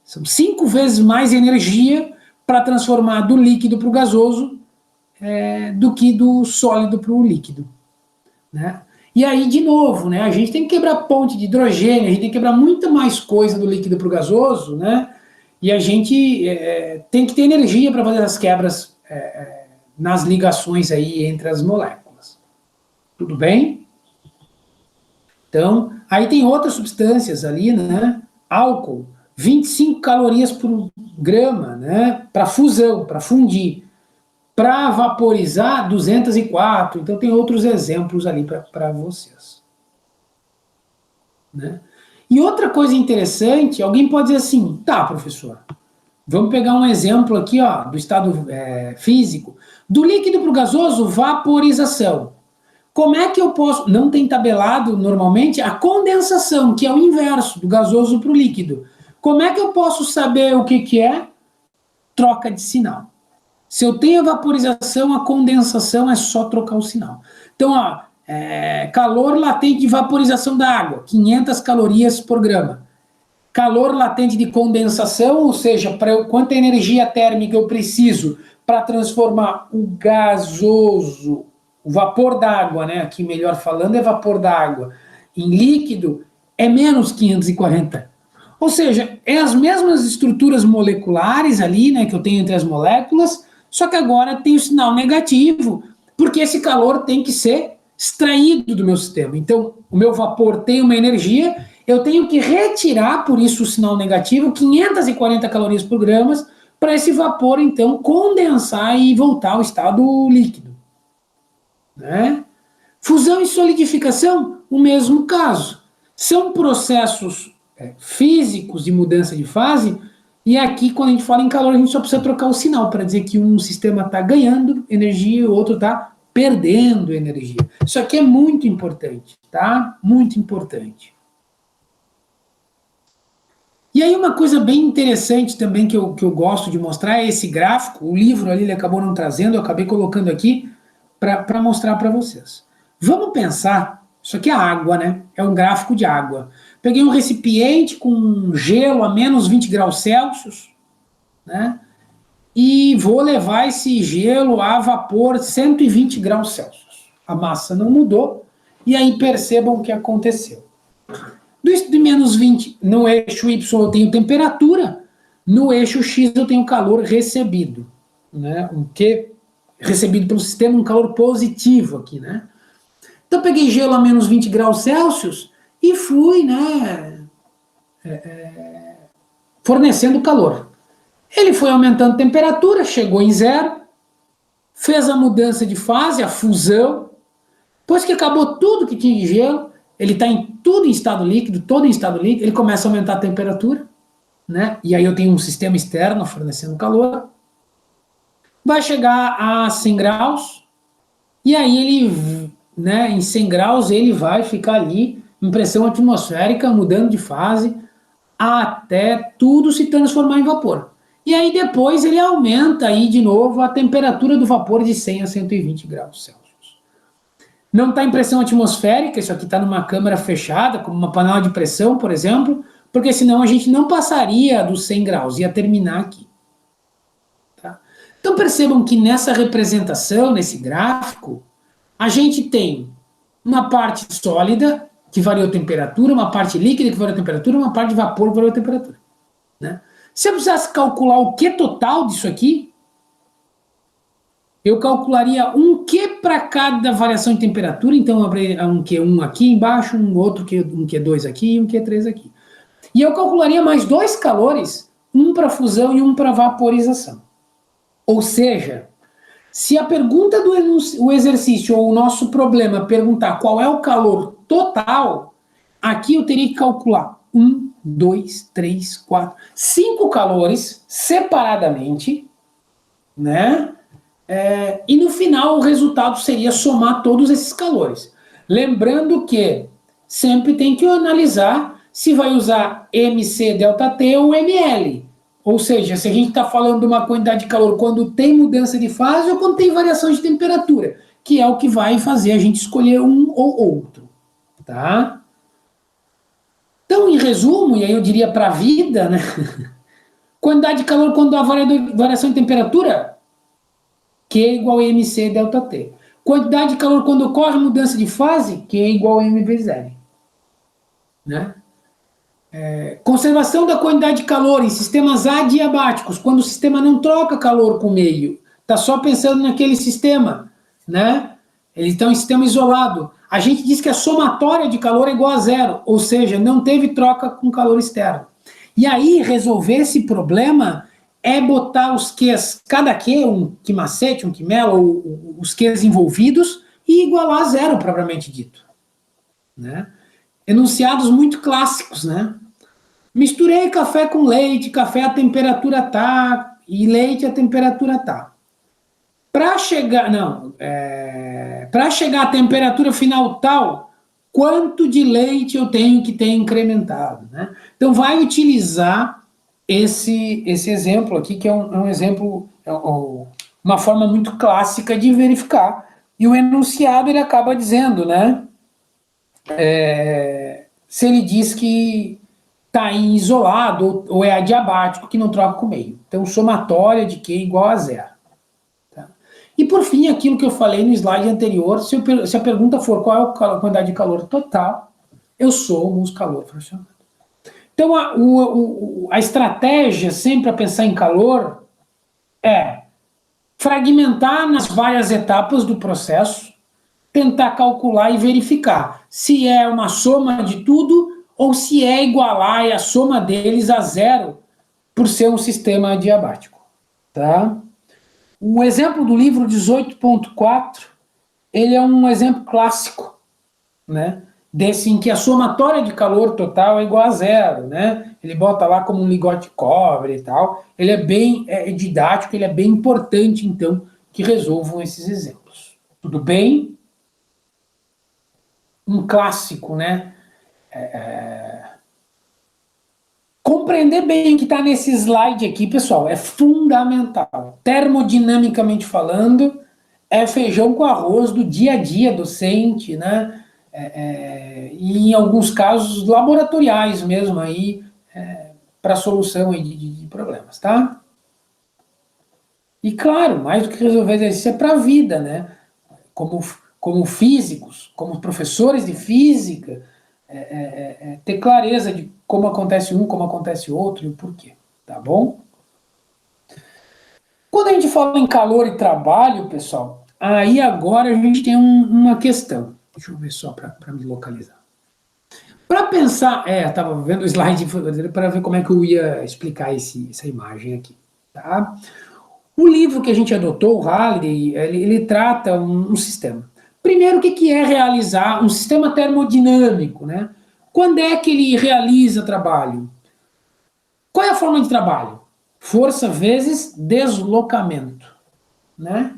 São 5 vezes mais energia para transformar do líquido para o gasoso do que do sólido para o líquido, né? E aí, de novo, né, a gente tem que quebrar ponte de hidrogênio, a gente tem que quebrar muita mais coisa do líquido para o gasoso, né? E a gente tem que ter energia para fazer as quebras nas ligações aí entre as moléculas. Tudo bem? Então, aí tem outras substâncias ali, né? Álcool, 25 calorias por grama, né? Para fusão, para fundir. Para vaporizar, 204. Então, tem outros exemplos ali para vocês. Né? E outra coisa interessante, alguém pode dizer assim, tá, professor, vamos pegar um exemplo aqui, ó, do estado físico. Do líquido para o gasoso, vaporização. Como é que eu posso... Não tem tabelado, normalmente, a condensação, que é o inverso, do gasoso para o líquido. Como é que eu posso saber o que é? Troca de sinal. Se eu tenho a vaporização, a condensação é só trocar o sinal. Então, ó, calor latente de vaporização da água, 500 calorias por grama. Calor latente de condensação, ou seja, quanta energia térmica eu preciso para transformar o gasoso, o vapor d'água, né, aqui melhor falando é vapor d'água, em líquido, é menos 540. Ou seja, é as mesmas estruturas moleculares ali, né, que eu tenho entre as moléculas, só que agora tem o sinal negativo, porque esse calor tem que ser extraído do meu sistema. Então, o meu vapor tem uma energia, eu tenho que retirar, por isso o sinal negativo, 540 calorias por grama, para esse vapor, então, condensar e voltar ao estado líquido. Né? Fusão e solidificação, o mesmo caso. São processos físicos de mudança de fase, e aqui, quando a gente fala em calor, a gente só precisa trocar o sinal para dizer que um sistema está ganhando energia e o outro está perdendo energia. Isso aqui é muito importante, tá? Muito importante. E aí uma coisa bem interessante também que eu gosto de mostrar é esse gráfico. O livro ali ele acabou não trazendo, eu acabei colocando aqui para mostrar para vocês. Vamos pensar, isso aqui é água, né? É um gráfico de água. Peguei um recipiente com gelo a menos 20 graus Celsius, né? E vou levar esse gelo a vapor 120 graus Celsius. A massa não mudou, e aí percebam o que aconteceu. De menos 20, no eixo Y eu tenho temperatura, no eixo X eu tenho calor recebido. Né? O que recebido pelo sistema, um calor positivo aqui, né? Então, eu peguei gelo a menos 20 graus Celsius e fui, né, fornecendo calor. Ele foi aumentando a temperatura, chegou em zero, fez a mudança de fase, a fusão. Depois que acabou tudo que tinha de gelo, ele está em tudo em estado líquido, todo em estado líquido, ele começa a aumentar a temperatura, né? E aí eu tenho um sistema externo fornecendo calor. Vai chegar a 100 graus, e aí ele, né, em 100 graus, ele vai ficar ali em pressão atmosférica, mudando de fase, até tudo se transformar em vapor. E aí depois ele aumenta aí de novo a temperatura do vapor de 100 a 120 graus Celsius. Não está em pressão atmosférica, isso aqui está numa câmara fechada, como uma panela de pressão, por exemplo, porque senão a gente não passaria dos 100 graus, ia terminar aqui. Tá? Então percebam que nessa representação, nesse gráfico, a gente tem uma parte sólida, que variou a temperatura, uma parte líquida que variou a temperatura, uma parte de vapor que variou a temperatura. Né? Se eu precisasse calcular o Q total disso aqui, eu calcularia um Q para cada variação de temperatura, então um Q1 aqui embaixo, um outro um Q2 aqui e um Q3 aqui. E eu calcularia mais dois calores, um para fusão e um para vaporização. Ou seja, se a pergunta do exercício ou o nosso problema perguntar qual é o calor total, aqui eu teria que calcular 1, 2, 3, 4, 5 calores separadamente, né? E no final o resultado seria somar todos esses calores. Lembrando que sempre tem que analisar se vai usar MC ΔT ou ML. Ou seja, se a gente está falando de uma quantidade de calor quando tem mudança de fase ou quando tem variação de temperatura, que é o que vai fazer a gente escolher um ou outro. Tá? Então, em resumo, e aí eu diria para a vida, né? Quantidade de calor quando há variação de temperatura, Q igual a MC ΔT. Quantidade de calor quando ocorre mudança de fase, Q igual a M vezes L. Né? Conservação da quantidade de calor em sistemas adiabáticos, quando o sistema não troca calor com o meio, está só pensando naquele sistema, né? Eles estão em sistema isolado. A gente diz que a somatória de calor é igual a zero, ou seja, não teve troca com calor externo. E aí, resolver esse problema é botar os Qs, cada Q, um Q macete, um Q melo, ou os Qs envolvidos, e igualar a zero, propriamente dito. Né? Enunciados muito clássicos, né? Misturei café com leite, café a temperatura tá, e leite a temperatura tá. Para chegar, para chegar à temperatura final tal, quanto de leite eu tenho que ter incrementado, né? Então vai utilizar esse exemplo aqui, que é um exemplo, uma forma muito clássica de verificar. E o enunciado ele acaba dizendo, né? Se ele diz que está em isolado ou é adiabático, que não troca com o meio. Então, somatória de Q igual a zero. Tá? E, por fim, aquilo que eu falei no slide anterior, se a pergunta for qual é a quantidade de calor total, eu somo os calor fracionado. Então, a estratégia sempre a pensar em calor é fragmentar nas várias etapas do processo, tentar calcular e verificar se é uma soma de tudo ou se é igualar a soma deles a zero por ser um sistema adiabático. Tá? O exemplo do livro 18.4, ele é um exemplo clássico, né? Desse em que a somatória de calor total é igual a zero, né? Ele bota lá como um ligote de cobre e tal. Ele é bem didático, ele é bem importante, então, que resolvam esses exemplos. Tudo bem? Um clássico, né? Compreender bem o que está nesse slide aqui, pessoal, é fundamental. Termodinamicamente falando, é feijão com arroz do dia a dia docente, né? E em alguns casos laboratoriais mesmo aí, para solução aí de problemas, tá? E claro, mais do que resolver exercício é para a vida, né? Como físicos, como professores de física, ter clareza de como acontece um, como acontece outro e o porquê, tá bom? Quando a gente fala em calor e trabalho, pessoal, aí agora a gente tem uma questão. Deixa eu ver só para me localizar. Para pensar, estava vendo o slide para ver como é que eu ia explicar essa imagem aqui, tá? O livro que a gente adotou, o Halliday, ele trata um sistema. Primeiro, o que é realizar um sistema termodinâmico, né? Quando é que ele realiza trabalho? Qual é a forma de trabalho? Força vezes deslocamento, né?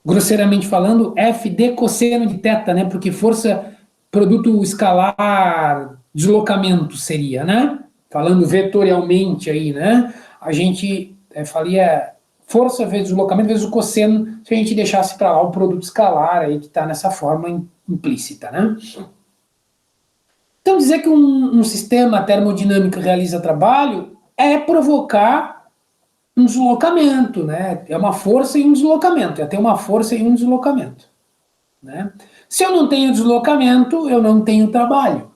Grosseiramente falando, FD cosseno de θ, né? Porque força, produto escalar, deslocamento seria, né? Falando vetorialmente aí, né? A gente faria força vezes deslocamento vezes o cosseno, se a gente deixasse para lá o produto escalar aí que está nessa forma implícita, né? Então dizer que um sistema termodinâmico realiza trabalho é provocar um deslocamento, né? É uma força e um deslocamento, é ter uma força e um deslocamento, né? Se eu não tenho deslocamento, eu não tenho trabalho,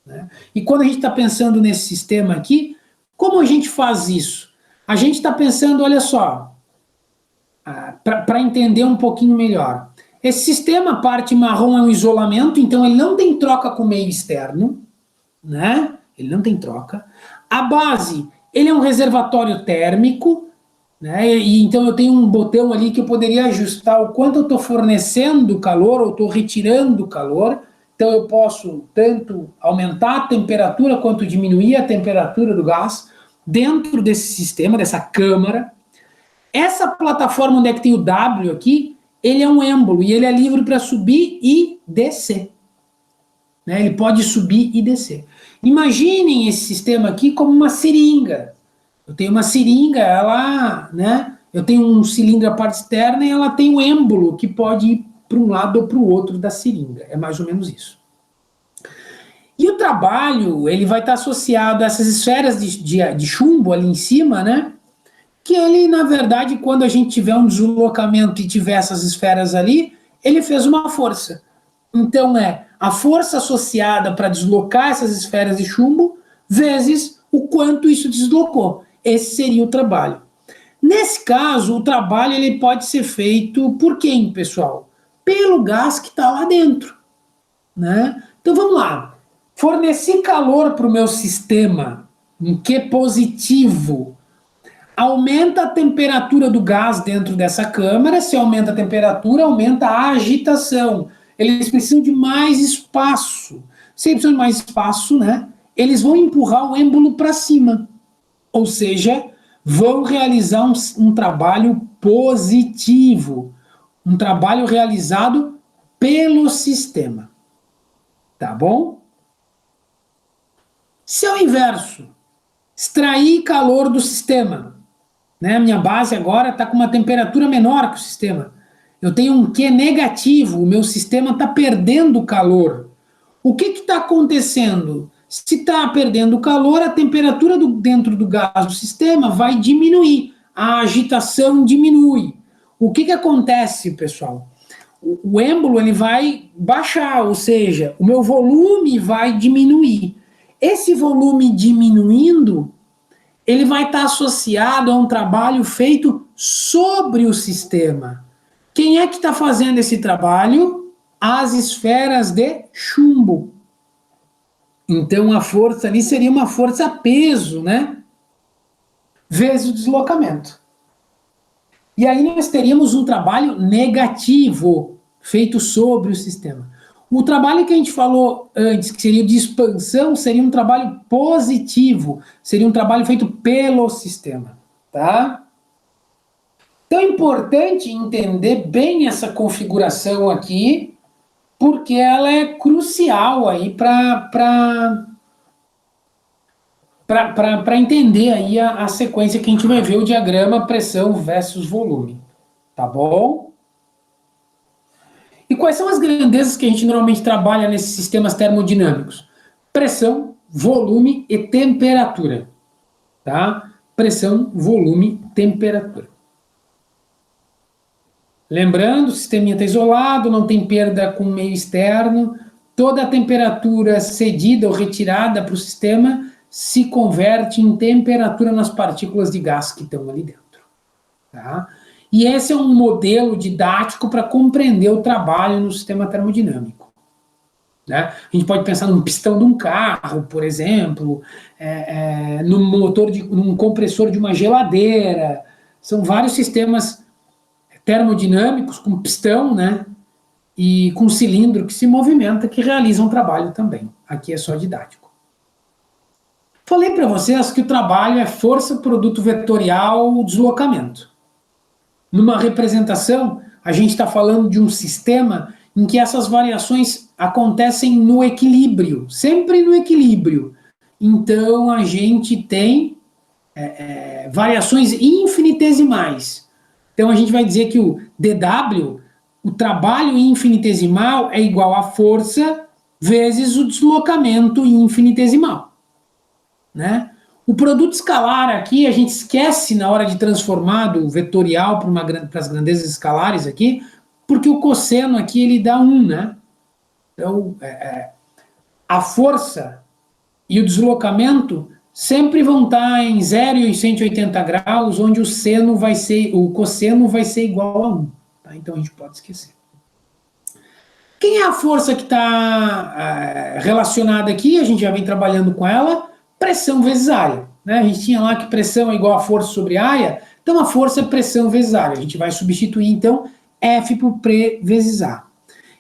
né? E quando a gente está pensando nesse sistema aqui, como a gente faz isso? A gente está pensando, olha só, para entender um pouquinho melhor. Esse sistema, a parte marrom é um isolamento, então ele não tem troca com o meio externo, né? Ele não tem troca. A base, ele é um reservatório térmico, né? E então eu tenho um botão ali que eu poderia ajustar o quanto eu estou fornecendo calor ou estou retirando calor. Então eu posso tanto aumentar a temperatura quanto diminuir a temperatura do gás dentro desse sistema, dessa câmara. Essa plataforma onde é que tem o W aqui, ele é um êmbolo e ele é livre para subir e descer. Né? Ele pode subir e descer. Imaginem esse sistema aqui como uma seringa. Eu tenho uma seringa, ela, né? Eu tenho um cilindro à parte externa e ela tem um êmbolo que pode ir para um lado ou para o outro da seringa. É mais ou menos isso. E o trabalho, ele vai estar associado a essas esferas de chumbo ali em cima, né? Que ele, na verdade, quando a gente tiver um deslocamento e tiver essas esferas ali, ele fez uma força. Então a força associada para deslocar essas esferas de chumbo vezes o quanto isso deslocou. Esse seria o trabalho. Nesse caso, o trabalho ele pode ser feito por quem, pessoal? Pelo gás que está lá dentro, né? Então vamos lá. Fornecer calor para o meu sistema, em que positivo, aumenta a temperatura do gás dentro dessa câmara. Se aumenta a temperatura, aumenta a agitação. Eles precisam de mais espaço. Se eles precisam de mais espaço, né, eles vão empurrar o êmbolo para cima. Ou seja, vão realizar um trabalho positivo. Um trabalho realizado pelo sistema. Tá bom? Se ao inverso, extrair calor do sistema, né? A minha base agora está com uma temperatura menor que o sistema. Eu tenho um Q negativo, o meu sistema está perdendo calor. O que está acontecendo? Se está perdendo calor, a temperatura dentro do gás do sistema vai diminuir, a agitação diminui. O que acontece, pessoal? O êmbolo ele vai baixar, ou seja, o meu volume vai diminuir. Esse volume diminuindo, ele vai estar associado a um trabalho feito sobre o sistema. Quem é que está fazendo esse trabalho? As esferas de chumbo. Então a força ali seria uma força peso, né? Vezes o deslocamento. E aí nós teríamos um trabalho negativo feito sobre o sistema. O trabalho que a gente falou antes, que seria de expansão, seria um trabalho positivo, seria um trabalho feito pelo sistema, tá? Então é importante entender bem essa configuração aqui, porque ela é crucial aí para entender aí a sequência que a gente vai ver, o diagrama pressão versus volume, tá bom? E quais são as grandezas que a gente normalmente trabalha nesses sistemas termodinâmicos? Pressão, volume e temperatura, tá? Pressão, volume, temperatura. Lembrando, o sisteminha está isolado, não tem perda com o meio externo, toda a temperatura cedida ou retirada para o sistema se converte em temperatura nas partículas de gás que estão ali dentro, tá? E esse é um modelo didático para compreender o trabalho no sistema termodinâmico, né? A gente pode pensar num pistão de um carro, por exemplo, num motor, num compressor de uma geladeira. São vários sistemas termodinâmicos com pistão, né? E com cilindro que se movimenta, que realizam trabalho também. Aqui é só didático. Falei para vocês que o trabalho é força, produto vetorial, deslocamento. Numa representação, a gente está falando de um sistema em que essas variações acontecem no equilíbrio, sempre no equilíbrio. Então, a gente tem variações infinitesimais. Então, a gente vai dizer que o dW, o trabalho infinitesimal, é igual à força vezes o deslocamento infinitesimal, né? O produto escalar aqui, a gente esquece na hora de transformar do vetorial para as grandezas escalares aqui, porque o cosseno aqui ele dá 1, né? Então, a força e o deslocamento sempre vão estar em 0 e 180 graus, onde o cosseno vai ser igual a 1. Tá? Então a gente pode esquecer. Quem é a força que está relacionada aqui? A gente já vem trabalhando com ela. Pressão vezes área. Né? A gente tinha lá que pressão é igual a força sobre área, então a força é pressão vezes área. A gente vai substituir, então, F por P vezes A.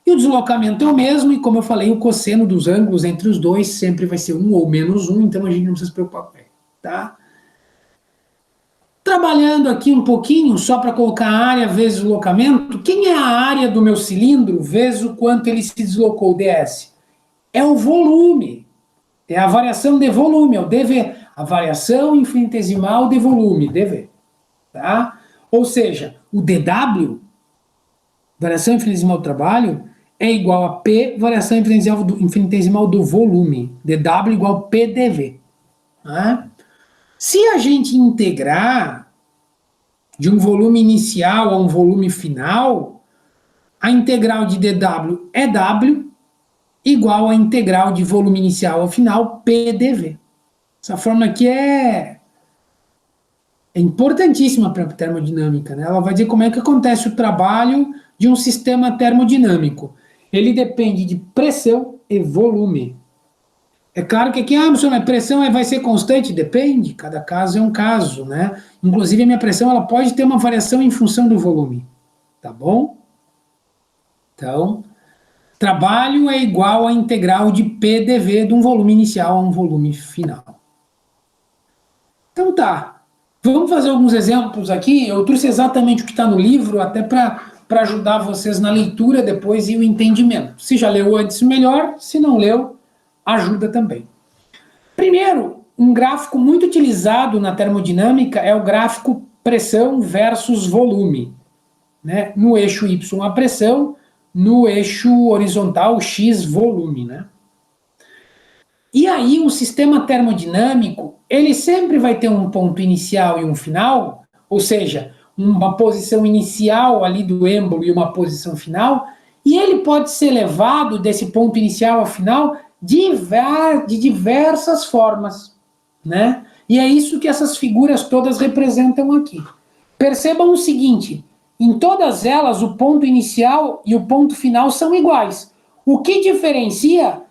E o deslocamento é o mesmo, e como eu falei, o cosseno dos ângulos entre os dois sempre vai ser 1 ou menos 1, então a gente não precisa se preocupar com ele. Tá? Trabalhando aqui um pouquinho, só para colocar a área vezes o deslocamento, quem é a área do meu cilindro vezes o quanto ele se deslocou, ds? É o volume. É a variação de volume, é o dV, a variação infinitesimal de volume, dV. Tá? Ou seja, o dW, variação infinitesimal do trabalho, é igual a P, variação infinitesimal do volume. dW igual a PDV. Tá? Se a gente integrar de um volume inicial a um volume final, a integral de dW é W, igual à integral de volume inicial ao final, PDV. Essa fórmula aqui é importantíssima para a termodinâmica, né? Ela vai dizer como é que acontece o trabalho de um sistema termodinâmico. Ele depende de pressão e volume. É claro que aqui, a pressão vai ser constante? Depende, cada caso é um caso, né? Inclusive a minha pressão ela pode ter uma variação em função do volume, tá bom? Então, trabalho é igual à integral de PDV de um volume inicial a um volume final. Então tá, vamos fazer alguns exemplos aqui. Eu trouxe exatamente o que está no livro, até para ajudar vocês na leitura depois e o entendimento. Se já leu antes, melhor. Se não leu, ajuda também. Primeiro, um gráfico muito utilizado na termodinâmica é o gráfico pressão versus volume. Né? No eixo Y a pressão, no eixo horizontal X volume, né? E aí um sistema termodinâmico, ele sempre vai ter um ponto inicial e um final, ou seja, uma posição inicial ali do êmbolo e uma posição final, e ele pode ser levado desse ponto inicial ao final de diversas formas, né? E é isso que essas figuras todas representam aqui. Percebam o seguinte, em todas elas o ponto inicial e o ponto final são iguais. O que diferencia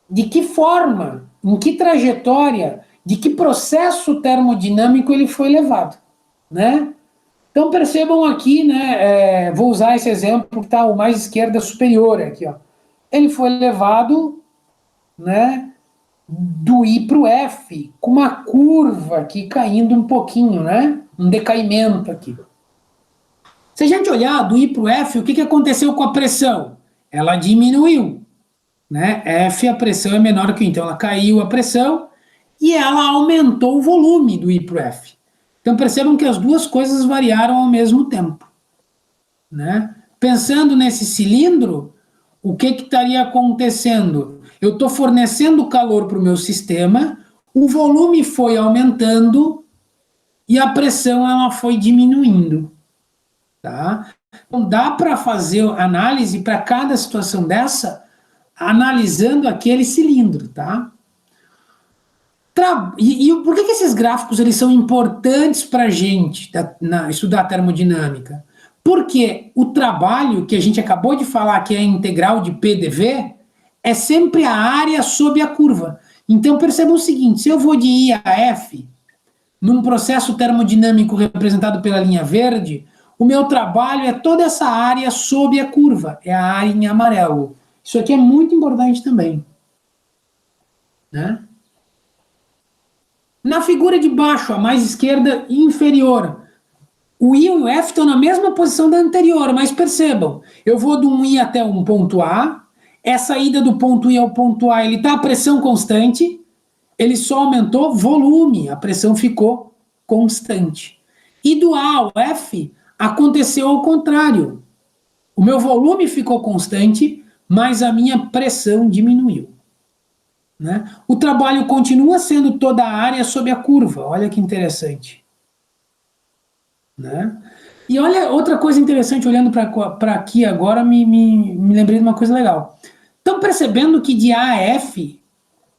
de que forma, em que trajetória, de que processo termodinâmico ele foi levado, né? Então percebam aqui, né, vou usar esse exemplo que está o mais esquerda superior aqui, ó. Ele foi levado, né, do I para o F, com uma curva aqui caindo um pouquinho, né, um decaimento aqui. Se a gente olhar do I para o F, o que aconteceu com a pressão? Ela diminuiu. Né? F, a pressão é menor que 1, então ela caiu a pressão e ela aumentou o volume do I para o F. Então percebam que as duas coisas variaram ao mesmo tempo. Né? Pensando nesse cilindro, o que estaria acontecendo? Eu estou fornecendo calor para o meu sistema, o volume foi aumentando e a pressão ela foi diminuindo. Tá? Então dá para fazer análise para cada situação dessa, analisando aquele cilindro, tá? E por que esses gráficos eles são importantes para a gente estudar termodinâmica? Porque o trabalho que a gente acabou de falar, que é a integral de PDV, é sempre a área sob a curva. Então, percebam o seguinte, se eu vou de I a F, num processo termodinâmico representado pela linha verde, o meu trabalho é toda essa área sob a curva, é a área em amarelo. Isso aqui é muito importante também. Né? Na figura de baixo, a mais esquerda inferior, o I e o F estão na mesma posição da anterior, mas percebam, eu vou de um I até um ponto A, essa ida do ponto I ao ponto A, ele está a pressão constante, ele só aumentou volume, a pressão ficou constante. E do A ao F, aconteceu ao contrário. O meu volume ficou constante, mas a minha pressão diminuiu. Né? O trabalho continua sendo toda a área sob a curva, olha que interessante. Né? E olha, outra coisa interessante, olhando para aqui agora, me lembrei de uma coisa legal. Estão percebendo que de A a F,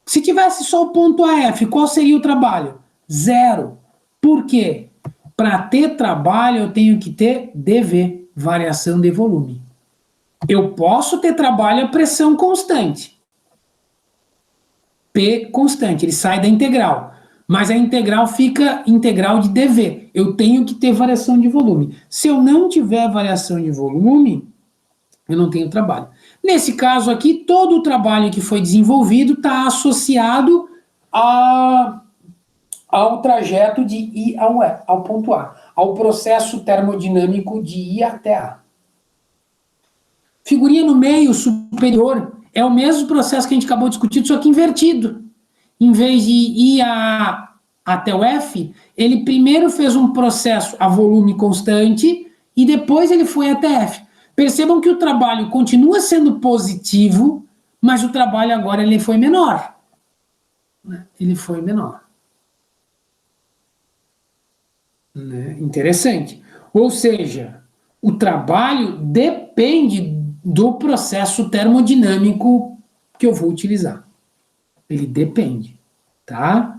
se tivesse só o ponto AF, qual seria o trabalho? Zero. Por quê? Para ter trabalho, eu tenho que ter DV, variação de volume. Eu posso ter trabalho a pressão constante. P constante, ele sai da integral. Mas a integral fica integral de dV. Eu tenho que ter variação de volume. Se eu não tiver variação de volume, eu não tenho trabalho. Nesse caso aqui, todo o trabalho que foi desenvolvido está associado ao trajeto de I ao ponto A, ao processo termodinâmico de I até A. Figurinha no meio superior é o mesmo processo que a gente acabou discutindo, só que invertido. Em vez de ir até o F, ele primeiro fez um processo a volume constante e depois ele foi até F. Percebam que o trabalho continua sendo positivo, mas o trabalho agora ele foi menor. Ele foi menor. Interessante. Ou seja, o trabalho depende do processo termodinâmico que eu vou utilizar. Ele depende, tá?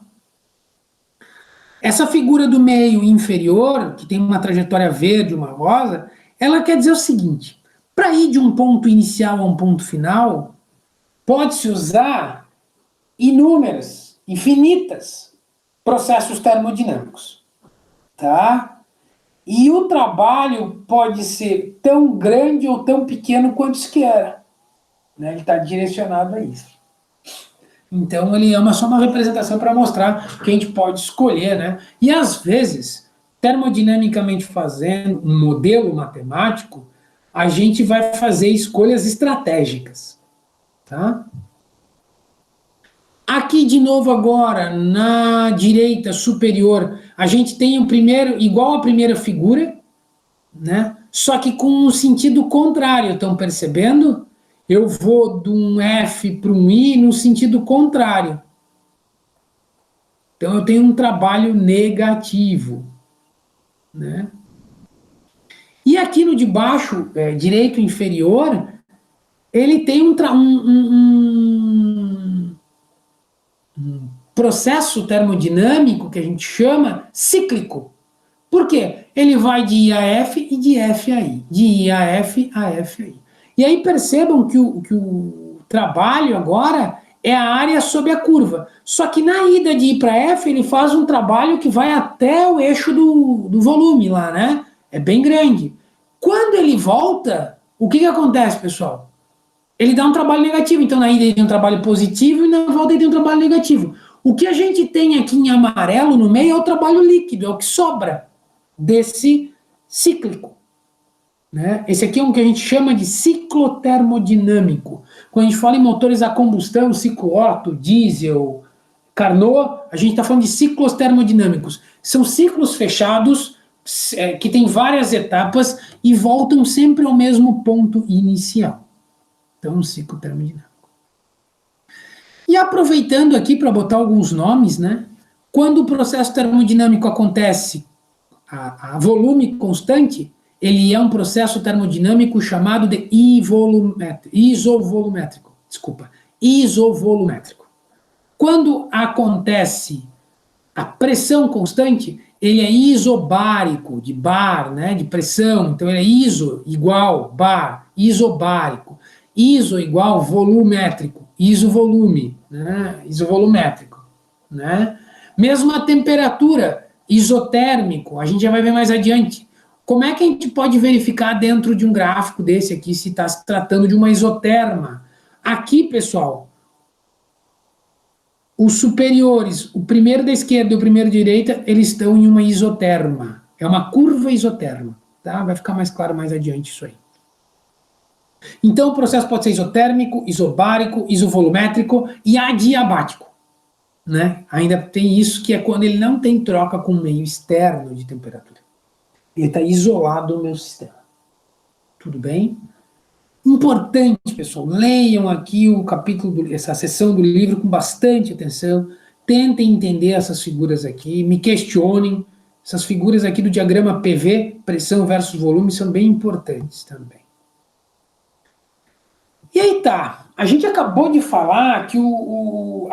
Essa figura do meio inferior, que tem uma trajetória verde, uma rosa, ela quer dizer o seguinte, para ir de um ponto inicial a um ponto final, pode-se usar infinitas processos termodinâmicos, tá? E o trabalho pode ser tão grande ou tão pequeno quanto se quer, né? Ele está direcionado a isso. Então, ele é só uma representação para mostrar que a gente pode escolher, né? E, às vezes, termodinamicamente fazendo um modelo matemático, a gente vai fazer escolhas estratégicas, tá? Aqui, de novo, agora, na direita superior, a gente tem o primeiro, igual a primeira figura, né? Só que com um sentido contrário, estão percebendo? Eu vou de um F para um I no sentido contrário. Então, eu tenho um trabalho negativo. Né? E aqui no de baixo, direito inferior, ele tem um processo termodinâmico que a gente chama cíclico. Por quê? Ele vai de I a F e de F a I. De I a F a F a I. E aí percebam que o trabalho agora é a área sob a curva. Só que na ida de I para F, ele faz um trabalho que vai até o eixo do volume lá, né? É bem grande. Quando ele volta, o que acontece, pessoal? Ele dá um trabalho negativo. Então na ida ele tem um trabalho positivo e na volta ele tem um trabalho negativo. O que a gente tem aqui em amarelo no meio é o trabalho líquido, é o que sobra desse cíclico. Né? Esse aqui é um que a gente chama de ciclo termodinâmico. Quando a gente fala em motores a combustão, ciclo Otto, diesel, Carnot, a gente está falando de ciclos termodinâmicos. São ciclos fechados que têm várias etapas e voltam sempre ao mesmo ponto inicial. Então, um ciclo termodinâmico. E aproveitando aqui para botar alguns nomes, né? Quando o processo termodinâmico acontece a volume constante, ele é um processo termodinâmico chamado de isovolumétrico. Isovolumétrico. Quando acontece a pressão constante, ele é isobárico, de bar, né, de pressão. Então, ele é iso, igual, bar, isobárico. Iso igual volumétrico, isovolume, né? Isovolumétrico, né? Mesmo a temperatura, isotérmico, a gente já vai ver mais adiante. Como é que a gente pode verificar dentro de um gráfico desse aqui se está se tratando de uma isoterma? Aqui, pessoal, os superiores, o primeiro da esquerda e o primeiro da direita, eles estão em uma isoterma. É uma curva isoterma, tá? Vai ficar mais claro mais adiante isso aí. Então, o processo pode ser isotérmico, isobárico, isovolumétrico e adiabático, né? Ainda tem isso, que é quando ele não tem troca com o meio externo de temperatura. Ele está isolado do meu sistema. Tudo bem? Importante, pessoal, leiam aqui o capítulo, essa seção do livro com bastante atenção, tentem entender essas figuras aqui, me questionem. Essas figuras aqui do diagrama PV, pressão versus volume, são bem importantes também. E aí tá, a gente acabou de falar que um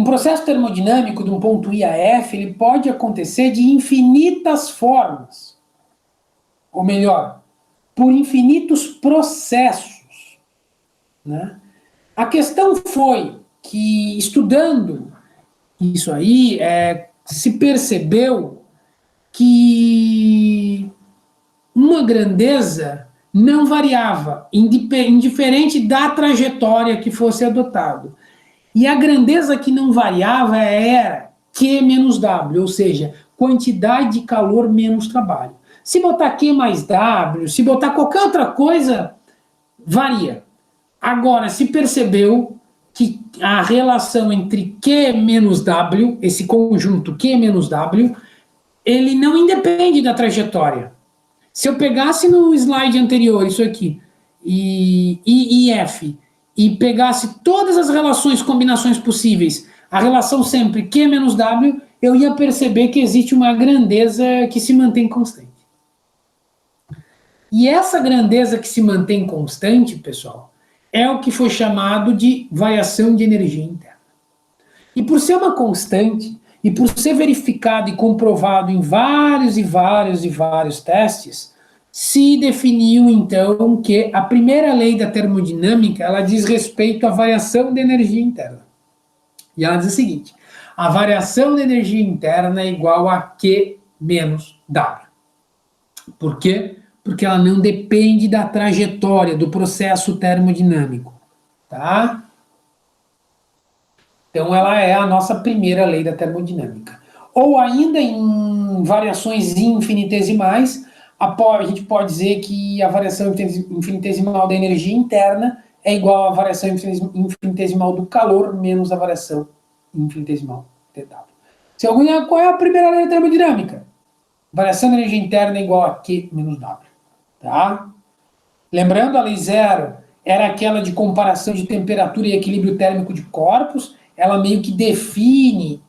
processo termodinâmico de um ponto I a F, ele pode acontecer de infinitas formas. Ou melhor, por infinitos processos, né? A questão foi que, estudando isso aí, se percebeu que uma grandeza não variava, indiferente da trajetória que fosse adotado. E a grandeza que não variava era Q menos W, ou seja, quantidade de calor menos trabalho. Se botar Q mais W, se botar qualquer outra coisa, varia. Agora, se percebeu que a relação entre Q menos W, esse conjunto Q menos W, ele não independe da trajetória. Se eu pegasse no slide anterior isso aqui, e F, e pegasse todas as relações, combinações possíveis, a relação sempre Q menos W, eu ia perceber que existe uma grandeza que se mantém constante. E essa grandeza que se mantém constante, pessoal, é o que foi chamado de variação de energia interna. E por ser uma constante, e por ser verificado e comprovado em vários testes, se definiu então que a primeira lei da termodinâmica, ela diz respeito à variação de energia interna. E ela diz o seguinte: a variação de energia interna é igual a Q menos W. Por quê? Porque ela não depende da trajetória do processo termodinâmico, tá? Então ela é a nossa primeira lei da termodinâmica. Ou ainda em variações infinitesimais, a gente pode dizer que a variação infinitesimal da energia interna é igual à variação infinitesimal do calor menos a variação infinitesimal de W. Se alguém, qual é a primeira lei da termodinâmica? Variação da energia interna é igual a Q menos W. Tá? Lembrando, a lei zero era aquela de comparação de temperatura e equilíbrio térmico de corpos. Ela meio que define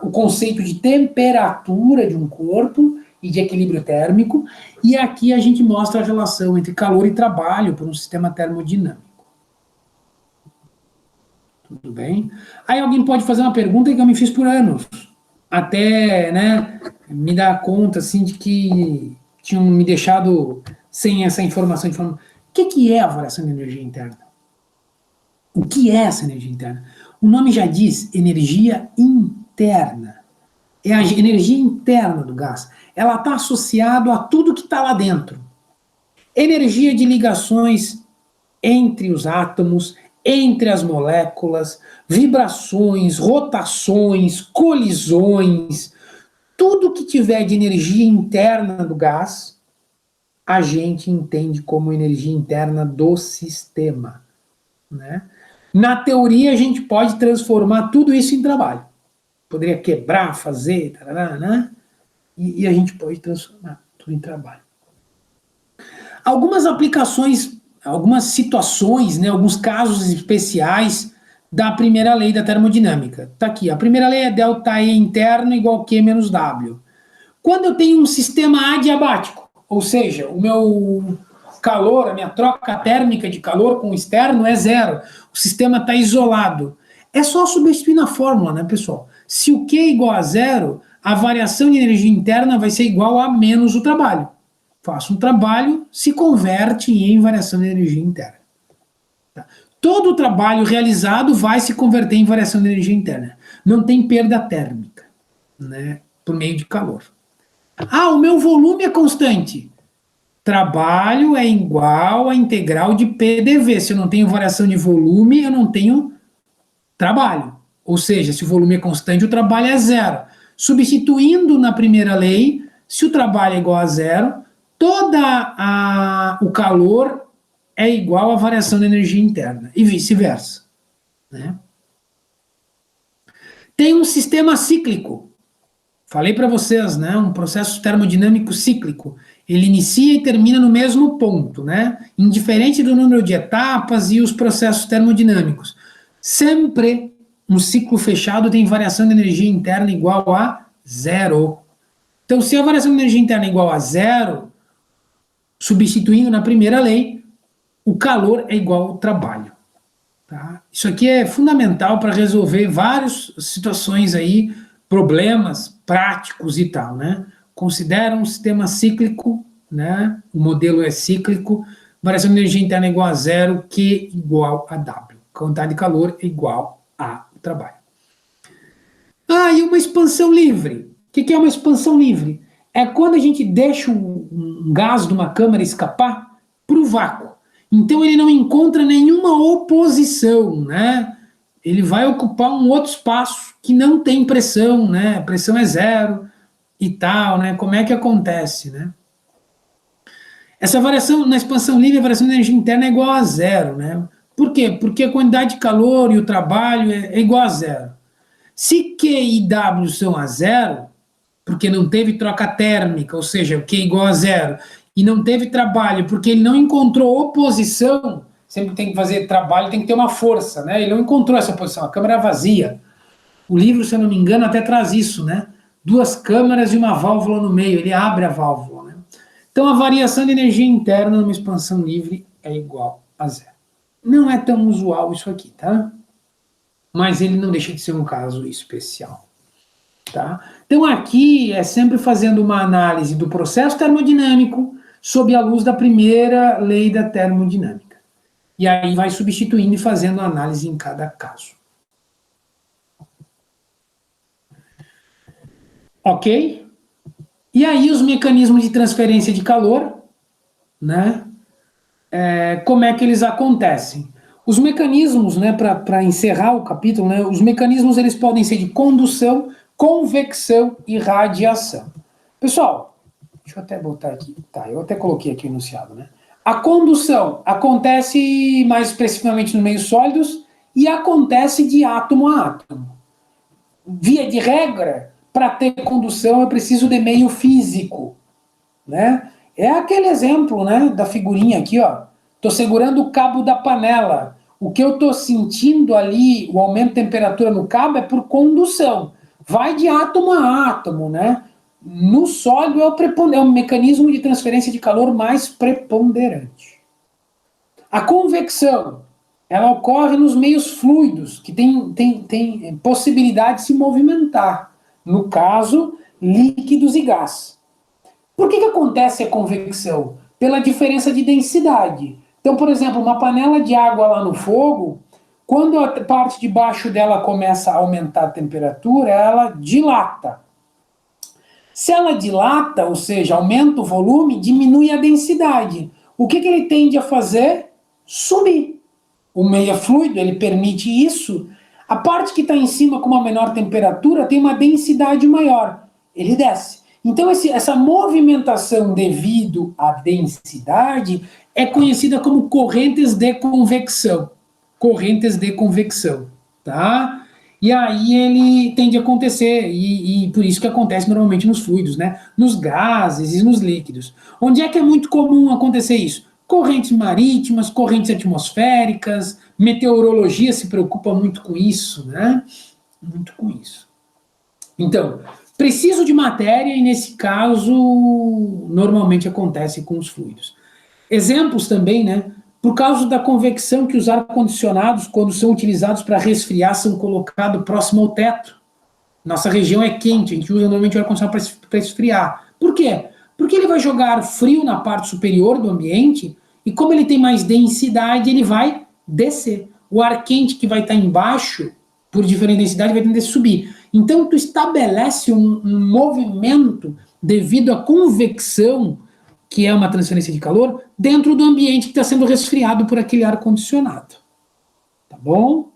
o conceito de temperatura de um corpo e de equilíbrio térmico, e aqui a gente mostra a relação entre calor e trabalho por um sistema termodinâmico. Tudo bem? Aí alguém pode fazer uma pergunta que eu me fiz por anos, até, né, me dar conta assim, de que tinham me deixado sem essa informação. O que é a variação de energia interna? O que é essa energia interna? O nome já diz energia interna. É a energia interna do gás. Ela está associada a tudo que está lá dentro. Energia de ligações entre os átomos, entre as moléculas, vibrações, rotações, colisões, tudo que tiver de energia interna do gás, a gente entende como energia interna do sistema, né? Na teoria, a gente pode transformar tudo isso em trabalho. Poderia quebrar, fazer, tarará, né? E a gente pode transformar tudo em trabalho. Algumas aplicações, algumas situações, né, alguns casos especiais da primeira lei da termodinâmica. Está aqui, a primeira lei é ΔE interno igual a Q menos W. Quando eu tenho um sistema adiabático, ou seja, o meu calor, a minha troca térmica de calor com o externo é zero, o sistema está isolado. É só substituir na fórmula, né, pessoal? Se o Q é igual a zero, a variação de energia interna vai ser igual a menos o trabalho. faço um trabalho, se converte em variação de energia interna. Tá? Todo o trabalho realizado vai se converter em variação de energia interna. Não tem perda térmica, né, por meio de calor. Ah, o meu volume é constante. Trabalho é igual a integral de PDV. Se eu não tenho variação de volume, eu não tenho trabalho. Ou seja, se o volume é constante, o trabalho é zero. Substituindo na primeira lei, se o trabalho é igual a zero, o calor é igual à variação da energia interna, e vice-versa. Né? Tem um sistema cíclico. Falei para vocês, né? Um processo termodinâmico cíclico. Ele inicia e termina no mesmo ponto, né? Indiferente do número de etapas e os processos termodinâmicos. Sempre um ciclo fechado tem variação de energia interna igual a zero. Então, se a variação de energia interna é igual a zero, substituindo na primeira lei, o calor é igual ao trabalho. Tá? Isso aqui é fundamental para resolver várias situações aí, problemas práticos e tal, né? Considera um sistema cíclico, né? O modelo é cíclico, variação de energia interna é igual a zero, Q igual a W. Quantidade de calor é igual a trabalho. Ah, e uma expansão livre. O que é uma expansão livre? É quando a gente deixa um gás de uma câmara escapar para o vácuo. Então ele não encontra nenhuma oposição, né? Ele vai ocupar um outro espaço que não tem pressão, né? A pressão é zero e tal, né? Como é que acontece, né? Essa variação na expansão livre, a variação de energia interna é igual a zero, né? Por quê? Porque a quantidade de calor e o trabalho é igual a zero. Se Q e W são a zero, porque não teve troca térmica, ou seja, Q igual a zero, e não teve trabalho, porque ele não encontrou oposição, sempre tem que fazer trabalho, tem que ter uma força, né? Ele não encontrou essa posição, a câmara é vazia. O livro, se eu não me engano, até traz isso, né? 2 câmaras e uma válvula no meio, ele abre a válvula, né? Então a variação de energia interna numa expansão livre é igual a zero. Não é tão usual isso aqui, tá? Mas ele não deixa de ser um caso especial. Tá? Então aqui é sempre fazendo uma análise do processo termodinâmico sob a luz da primeira lei da termodinâmica. E aí vai substituindo e fazendo análise em cada caso. Ok? E aí os mecanismos de transferência de calor, né? Como é que eles acontecem? Os mecanismos, né, para encerrar o capítulo, né, os mecanismos eles podem ser de condução, convecção e radiação. Pessoal, deixa eu até botar aqui, tá, eu até coloquei aqui o enunciado, né? A condução acontece mais especificamente nos meios sólidos e acontece de átomo a átomo. Via de regra, para ter condução eu preciso de meio físico, né? É aquele exemplo, né, da figurinha aqui, ó. Estou segurando o cabo da panela. O que eu estou sentindo ali, o aumento de temperatura no cabo, é por condução. Vai de átomo a átomo, né? No sólido é o mecanismo de transferência de calor mais preponderante. A convecção, ela ocorre nos meios fluidos, que tem possibilidade de se movimentar. No caso, líquidos e gás. Por que acontece a convecção? Pela diferença de densidade. Então, por exemplo, uma panela de água lá no fogo, quando a parte de baixo dela começa a aumentar a temperatura, ela dilata. Se ela dilata, ou seja, aumenta o volume, diminui a densidade. O que ele tende a fazer? Subir. O meio é fluido, ele permite isso. A parte que está em cima com uma menor temperatura tem uma densidade maior. Ele desce. Então, essa movimentação devido à densidade é conhecida como correntes de convecção. Correntes de convecção, tá? E aí ele tende a acontecer, e por isso que acontece normalmente nos fluidos, né? Nos gases e nos líquidos. Onde é que é muito comum acontecer isso? Correntes marítimas, correntes atmosféricas, meteorologia se preocupa muito com isso, né? Muito com isso. Então, preciso de matéria e, nesse caso, normalmente acontece com os fluidos. Exemplos também, né? Por causa da convecção que os ar-condicionados, quando são utilizados para resfriar, são colocados próximo ao teto. Nossa região é quente, a gente usa normalmente o ar-condicionado para esfriar. Por quê? Porque ele vai jogar frio na parte superior do ambiente e como ele tem mais densidade, ele vai descer. O ar quente que vai estar embaixo, por diferente densidade, vai tender a subir. Então, tu estabelece um movimento devido à convecção, que é uma transferência de calor, dentro do ambiente que está sendo resfriado por aquele ar-condicionado. Tá bom?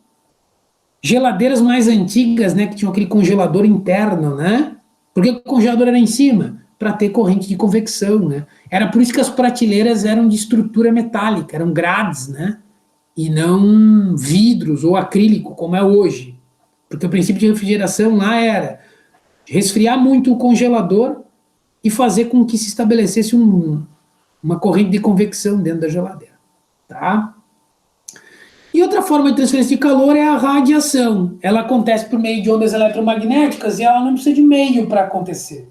Geladeiras mais antigas, né, que tinham aquele congelador interno, né? Por que o congelador era em cima? Para ter corrente de convecção, né? Era por isso que as prateleiras eram de estrutura metálica, eram grades, né? E não vidros ou acrílico, como é hoje. Porque o princípio de refrigeração lá era resfriar muito o congelador e fazer com que se estabelecesse uma corrente de convecção dentro da geladeira, tá? E outra forma de transferência de calor é a radiação. Ela acontece por meio de ondas eletromagnéticas e ela não precisa de meio para acontecer.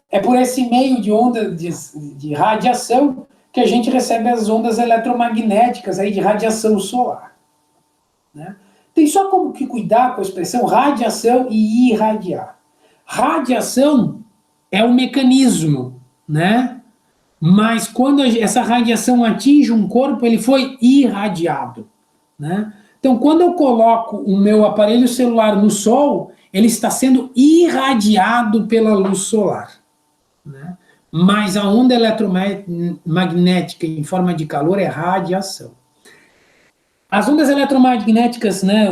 É por esse meio de onda de radiação que a gente recebe as ondas eletromagnéticas aí de radiação solar, né? Tem só como que cuidar com a expressão radiação e irradiar. Radiação é um mecanismo, né? Mas quando essa radiação atinge um corpo, ele foi irradiado, né? Então, quando eu coloco o meu aparelho celular no sol, ele está sendo irradiado pela luz solar, né? Mas a onda eletromagnética em forma de calor é radiação. As ondas eletromagnéticas, né,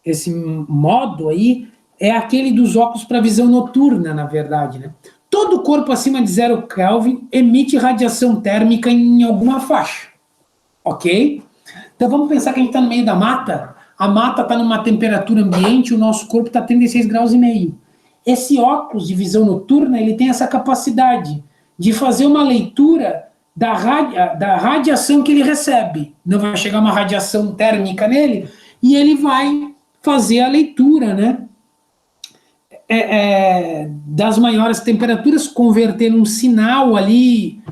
esse modo aí é aquele dos óculos para visão noturna, na verdade, né? Todo corpo acima de 0 Kelvin emite radiação térmica em alguma faixa, ok? Então vamos pensar que a gente está no meio da mata, a mata está numa temperatura ambiente, o nosso corpo está a 36 graus e meio. Esse óculos de visão noturna, ele tem essa capacidade de fazer uma leitura da radiação que ele recebe. Não vai chegar uma radiação térmica nele, e ele vai fazer a leitura, né? Das maiores temperaturas, converter num sinal ali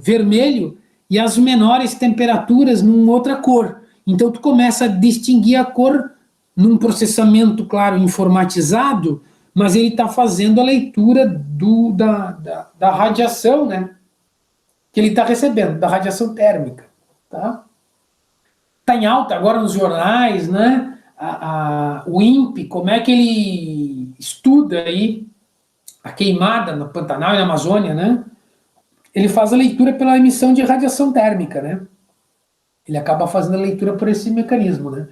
vermelho, e as menores temperaturas numa outra cor. Então tu começa a distinguir a cor num processamento, claro, informatizado, mas ele está fazendo a leitura da radiação, né, que ele está recebendo, da radiação térmica. Tá? Tá em alta agora nos jornais, né, o INPE, como é que ele estuda aí a queimada no Pantanal e na Amazônia, né? Ele faz a leitura pela emissão de radiação térmica, né? Ele acaba fazendo a leitura por esse mecanismo, né?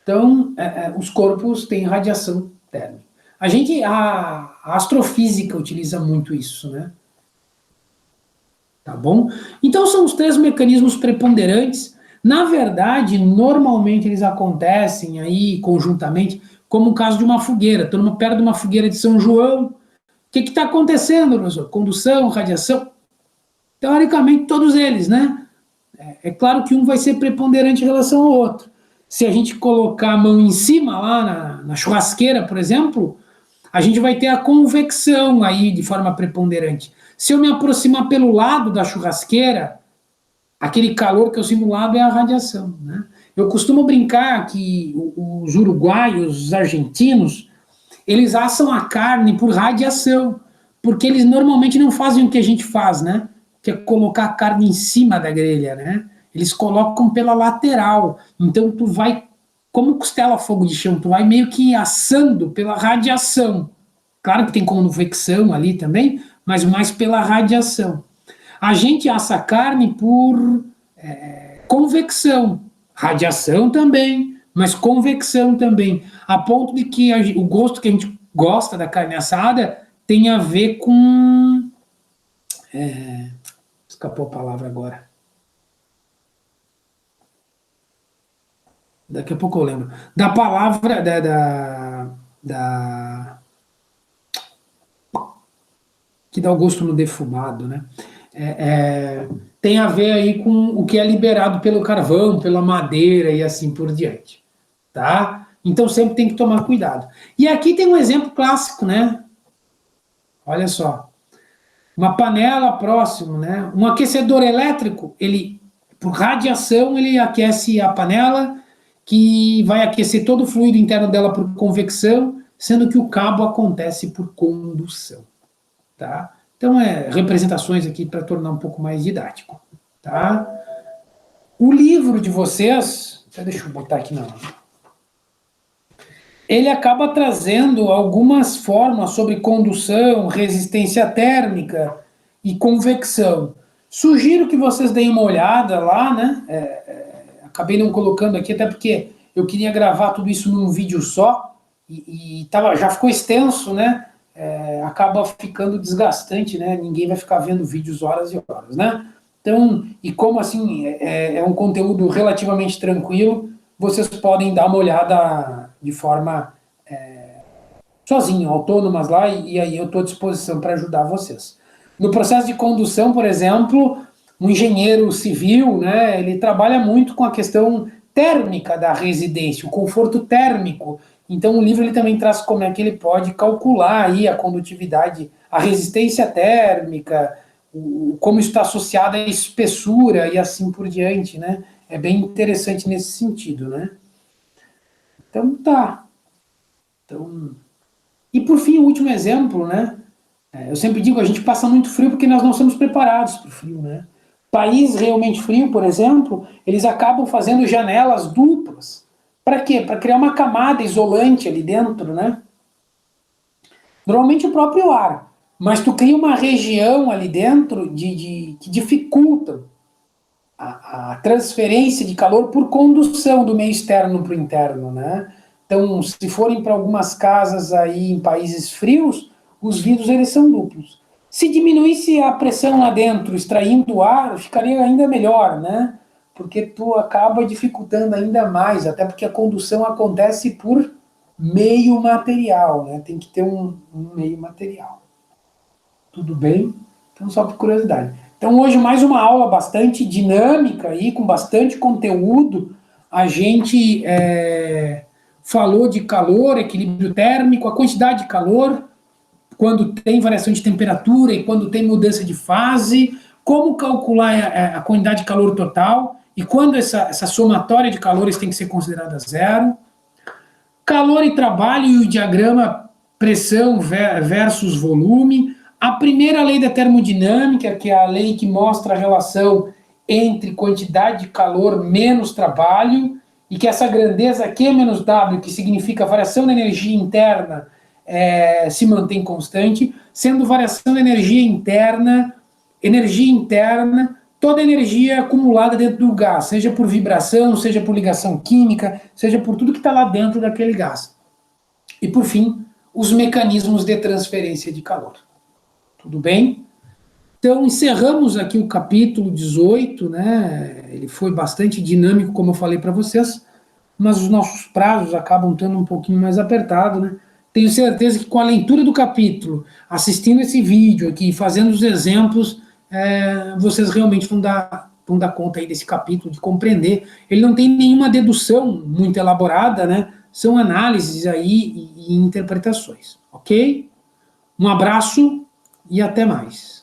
Então, os corpos têm radiação térmica. A astrofísica utiliza muito isso, né? Tá bom? Então, são os 3 mecanismos preponderantes. Na verdade, normalmente eles acontecem aí conjuntamente, como o caso de uma fogueira. Estou perto de uma fogueira de São João. O que está acontecendo, professor? Condução, radiação? Teoricamente, todos eles, né? É claro que um vai ser preponderante em relação ao outro. Se a gente colocar a mão em cima, lá na churrasqueira, por exemplo, a gente vai ter a convecção aí de forma preponderante. Se eu me aproximar pelo lado da churrasqueira, aquele calor que eu sinto do lado é a radiação, né? Eu costumo brincar que os uruguaios, os argentinos, eles assam a carne por radiação, porque eles normalmente não fazem o que a gente faz, né? Que é colocar a carne em cima da grelha, né? Eles colocam pela lateral. Então tu vai, como costela a fogo de chão, tu vai meio que assando pela radiação. Claro que tem convecção ali também, mas mais pela radiação. A gente assa a carne por convecção, radiação também, mas convecção também, a ponto de que o gosto que a gente gosta da carne assada tem a ver com... escapou a palavra agora. Daqui a pouco eu lembro. Da palavra que dá o gosto no defumado, né? Tem a ver aí com o que é liberado pelo carvão, pela madeira e assim por diante, tá? Então sempre tem que tomar cuidado. E aqui tem um exemplo clássico, né? Olha só. Uma panela próximo, né? Um aquecedor elétrico, ele, por radiação, ele aquece a panela, que vai aquecer todo o fluido interno dela por convecção, sendo que o cabo acontece por condução. tá? Então, representações aqui para tornar um pouco mais didático, tá? O livro de vocês, deixa eu botar aqui não. Ele acaba trazendo algumas formas sobre condução, resistência térmica e convecção. Sugiro que vocês deem uma olhada lá, né? Acabei não colocando aqui, até porque eu queria gravar tudo isso num vídeo só, e já ficou extenso, né? Acaba ficando desgastante, né? Ninguém vai ficar vendo vídeos horas e horas, né? Então, e como assim é um conteúdo relativamente tranquilo, vocês podem dar uma olhada de forma sozinho, autônomas lá, e aí eu estou à disposição para ajudar vocês. No processo de condução, por exemplo, um engenheiro civil, né, ele trabalha muito com a questão térmica da residência, o conforto térmico. Então o livro ele também traz como é que ele pode calcular aí a condutividade, a resistência térmica, como está associada à espessura e assim por diante, né? É bem interessante nesse sentido, né? Então tá. Então, e por fim, o último exemplo, né? Eu sempre digo, a gente passa muito frio porque nós não somos preparados para o frio, né? País realmente frio, por exemplo, eles acabam fazendo janelas duplas. Para quê? Para criar uma camada isolante ali dentro, né? Normalmente o próprio ar, mas tu cria uma região ali dentro que dificulta a transferência de calor por condução do meio externo para o interno, né? Então, se forem para algumas casas aí em países frios, os vidros eles são duplos. Se diminuísse a pressão lá dentro, extraindo o ar, ficaria ainda melhor, né? Porque tu acaba dificultando ainda mais, até porque a condução acontece por meio material, né? Tem que ter um meio material. Tudo bem? Então, só por curiosidade. Então, hoje, mais uma aula bastante dinâmica aí, com bastante conteúdo. A gente falou de calor, equilíbrio térmico, a quantidade de calor, quando tem variação de temperatura e quando tem mudança de fase, como calcular a quantidade de calor total e quando essa somatória de calores tem que ser considerada zero. Calor e trabalho e o diagrama pressão versus volume. A primeira lei da termodinâmica, que é a lei que mostra a relação entre quantidade de calor menos trabalho, e que essa grandeza Q menos W, que significa variação da energia interna, se mantém constante, sendo variação da energia interna, toda energia acumulada dentro do gás, seja por vibração, seja por ligação química, seja por tudo que está lá dentro daquele gás. E, por fim, os mecanismos de transferência de calor. Tudo bem? Então, encerramos aqui o capítulo 18, né? Ele foi bastante dinâmico, como eu falei para vocês, mas os nossos prazos acabam estando um pouquinho mais apertados, né? Tenho certeza que com a leitura do capítulo, assistindo esse vídeo aqui, fazendo os exemplos, vocês realmente vão dar conta aí desse capítulo, de compreender. Ele não tem nenhuma dedução muito elaborada, né? São análises aí e interpretações, ok? Um abraço e até mais.